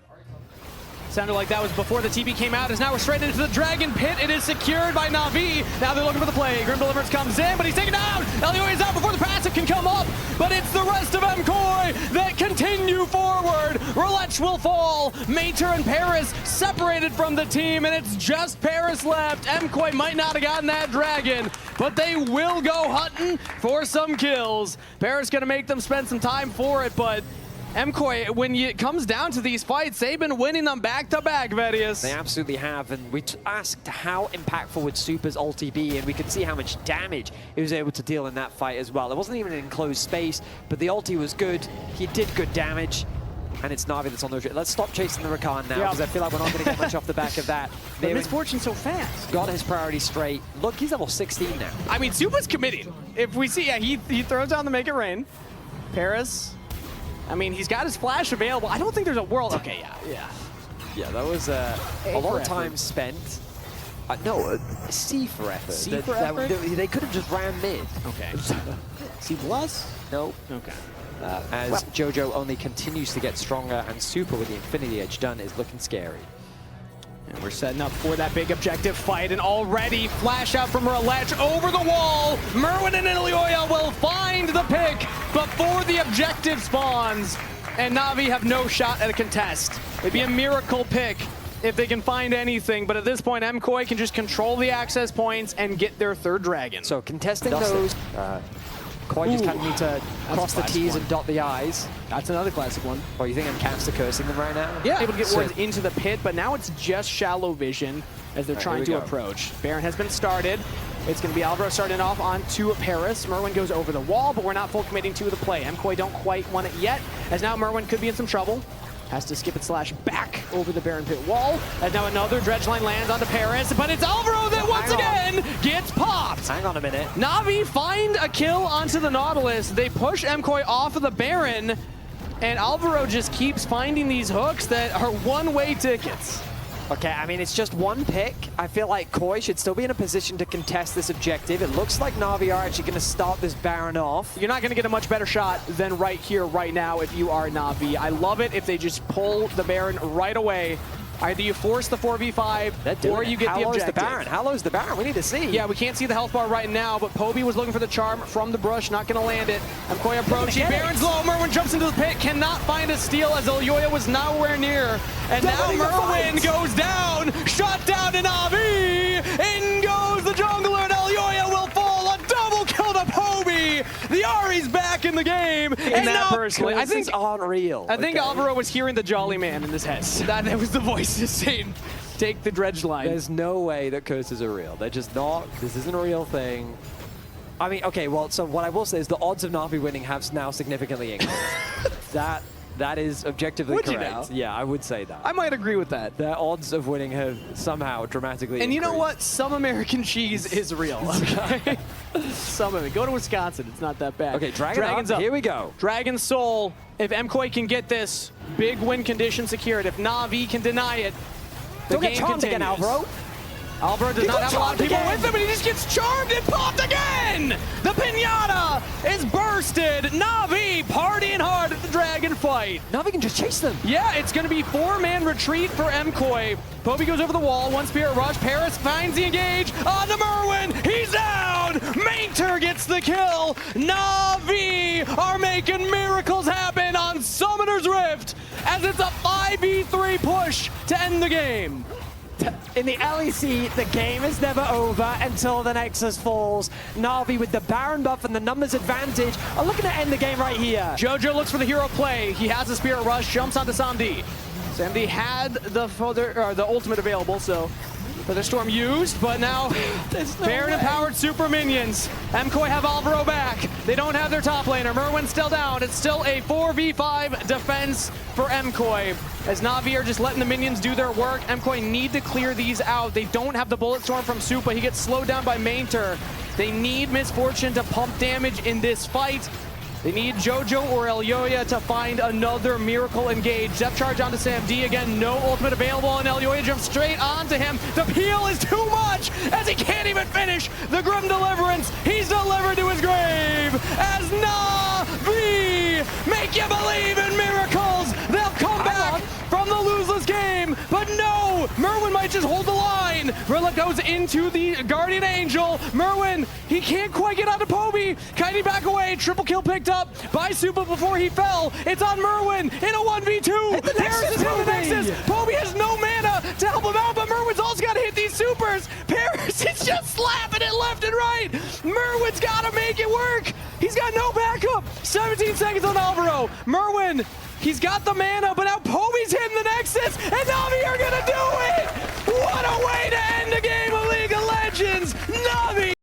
Sounded like that was before the TP came out, as now we're straight into the Dragon Pit. It is secured by Na'Vi. Now they're looking for the play. Grim Deliverance comes in, but he's taken down. Elioy is out before the passive can come up, but it's the rest of MKOI that continue forward. LEC will fall. Mater and Paris separated from the team, and it's just Paris left. MKOI might not have gotten that dragon, but they will go hunting for some kills. Paris gonna make them spend some time for it, but MKOI, when it comes down to these fights, they've been winning them back-to-back, Vedius. They absolutely have, and we asked how impactful would Super's ulti be, and we could see how much damage he was able to deal in that fight as well. It wasn't even an enclosed space, but the ulti was good. He did good damage, and it's Na'Vi that's on the... Let's stop chasing the Rakan now, because I feel like we're not going to get much off the back of that. But Misfortune's so fast. Got his priority straight. Look, he's level 16 now. I mean, Super's committed. If we see, yeah, he throws down the Make It Rain. Paris... I mean, he's got his flash available. I don't think there's a world. Okay, Yeah, that was a lot of time spent. No, C for effort. C for effort? They could have just ran mid. Okay. C plus? No. Okay. As Jojo only continues to get stronger, and Super with the Infinity Edge done is looking scary. And we're setting up for that big objective fight, and already flash out from LEC over the wall. Merwin and Ilioya will find the pick before the objective spawns, and Na'Vi have no shot at a contest. It'd be a miracle pick if they can find anything, but at this point, MKOI can just control the access points and get their 3rd dragon. So contesting those, Koi just kind of need to cross the T's and dot the I's. That's another classic one. Oh, you think I'm caster cursing them right now? Yeah, able to get wards into the pit, but now it's just shallow vision as they're trying to approach. Baron has been started. It's going to be Alvaro starting off onto Paris. Merwin goes over the wall, but we're not full committing to the play. MKOI don't quite want it yet, as now Merwin could be in some trouble. Has to skip and slash back over the Baron Pit wall. And now another dredge line lands onto Paris, but it's Alvaro that once again gets popped. Hang on a minute. Na'Vi find a kill onto the Nautilus. They push MKOI off of the Baron, and Alvaro just keeps finding these hooks that are one-way tickets. Okay, I mean, it's just one pick. I feel like Koi should still be in a position to contest this objective. It looks like Na'Vi are actually going to start this Baron off. You're not going to get a much better shot than right here, right now, if you are Na'Vi. I love it if they just pull the Baron right away. Either you force the 4v5 or you get the objective. How low is the Baron? We need to see. Yeah, we can't see the health bar right now, but Poby was looking for the charm from the brush, not going to land it. MKOI approaching. Baron's low. Merwin jumps into the pit, cannot find a steal as Ilioya was nowhere near. And now Merwin goes down. Shot down to Na'Vi. In goes the jungler, and Ilioya will fall. A double kill to Poby. The Ari's back in the game. And that personally, I think unreal. I think Alvaro was hearing the Jolly Man in his head. That was the voice just saying, take the dredge line. There's no way that curses are real. They're just not. This isn't a real thing. I mean, okay, well, so what I will say is the odds of Na'Vi winning have now significantly increased. That is objectively correct. You now? Yeah, I would say that. I might agree with that. Their odds of winning have somehow dramatically And increased. you know what? Some American cheese is real, okay? Some of it. Go to Wisconsin. It's not that bad. Okay, Dragon's up. Here we go. Dragon Soul. If MKOI can get this, big win condition secured. If Na'Vi can deny it, the Don't game get charmed continues. again, Alvaro. Alvaro does not have a lot of people with him, and he just gets charmed and popped again! The pinata is bursted! Na'Vi partying hard at the dragon fight. Na'Vi can just chase them. Yeah, it's going to be 4-man retreat for MKOI. Poby goes over the wall, one Spirit Rush. Paris finds the engage on the Merwin. He's down! Mater gets the kill. Na'Vi are making miracles happen on Summoner's Rift as it's a 5v3 push to end the game. In the LEC, the game is never over until the Nexus falls. Na'Vi with the Baron buff and the numbers advantage are looking to end the game right here. Jojo looks for the hero play. He has the Spirit Rush, jumps onto Samdi. Samdi had the ultimate available, so the Storm used, but now Baron empowered super minions. MKOI have Alvaro back. They don't have their top laner. Merwin's still down. It's still a 4v5 defense for MKOI. As Na'Vi are just letting the minions do their work. MKOI need to clear these out. They don't have the Bullet Storm from Supa. He gets slowed down by Mainter. They need Misfortune to pump damage in this fight. They need Jojo or Elyoya to find another Miracle engage. Depth charge onto Sam D again, no ultimate available, and Elyoya jumps straight onto him. The peel is too much as he can't even finish the Grim Deliverance. He's delivered to his grave as Na'Vi make you believe in miracles. They'll come back from the loseless game, but no, Merwin might just hold the line. Rilla goes into the Guardian Angel. Merwin, he can't quite get onto Poby. Kaidi back away, triple kill picked up by Supa before he fell. It's on Merwin in a 1v2. Paris is hitting the Nexus. Poby has no mana to help him out, but Merwin's also got to hit these supers. Paris is just slapping it left and right. Merwin's got to make it work. He's got no backup. 17 seconds on Alvaro. Merwin, he's got the mana, but now Poby's hitting the Nexus, and Na'Vi are gonna do it! What a way to end the game of League of Legends! Na'Vi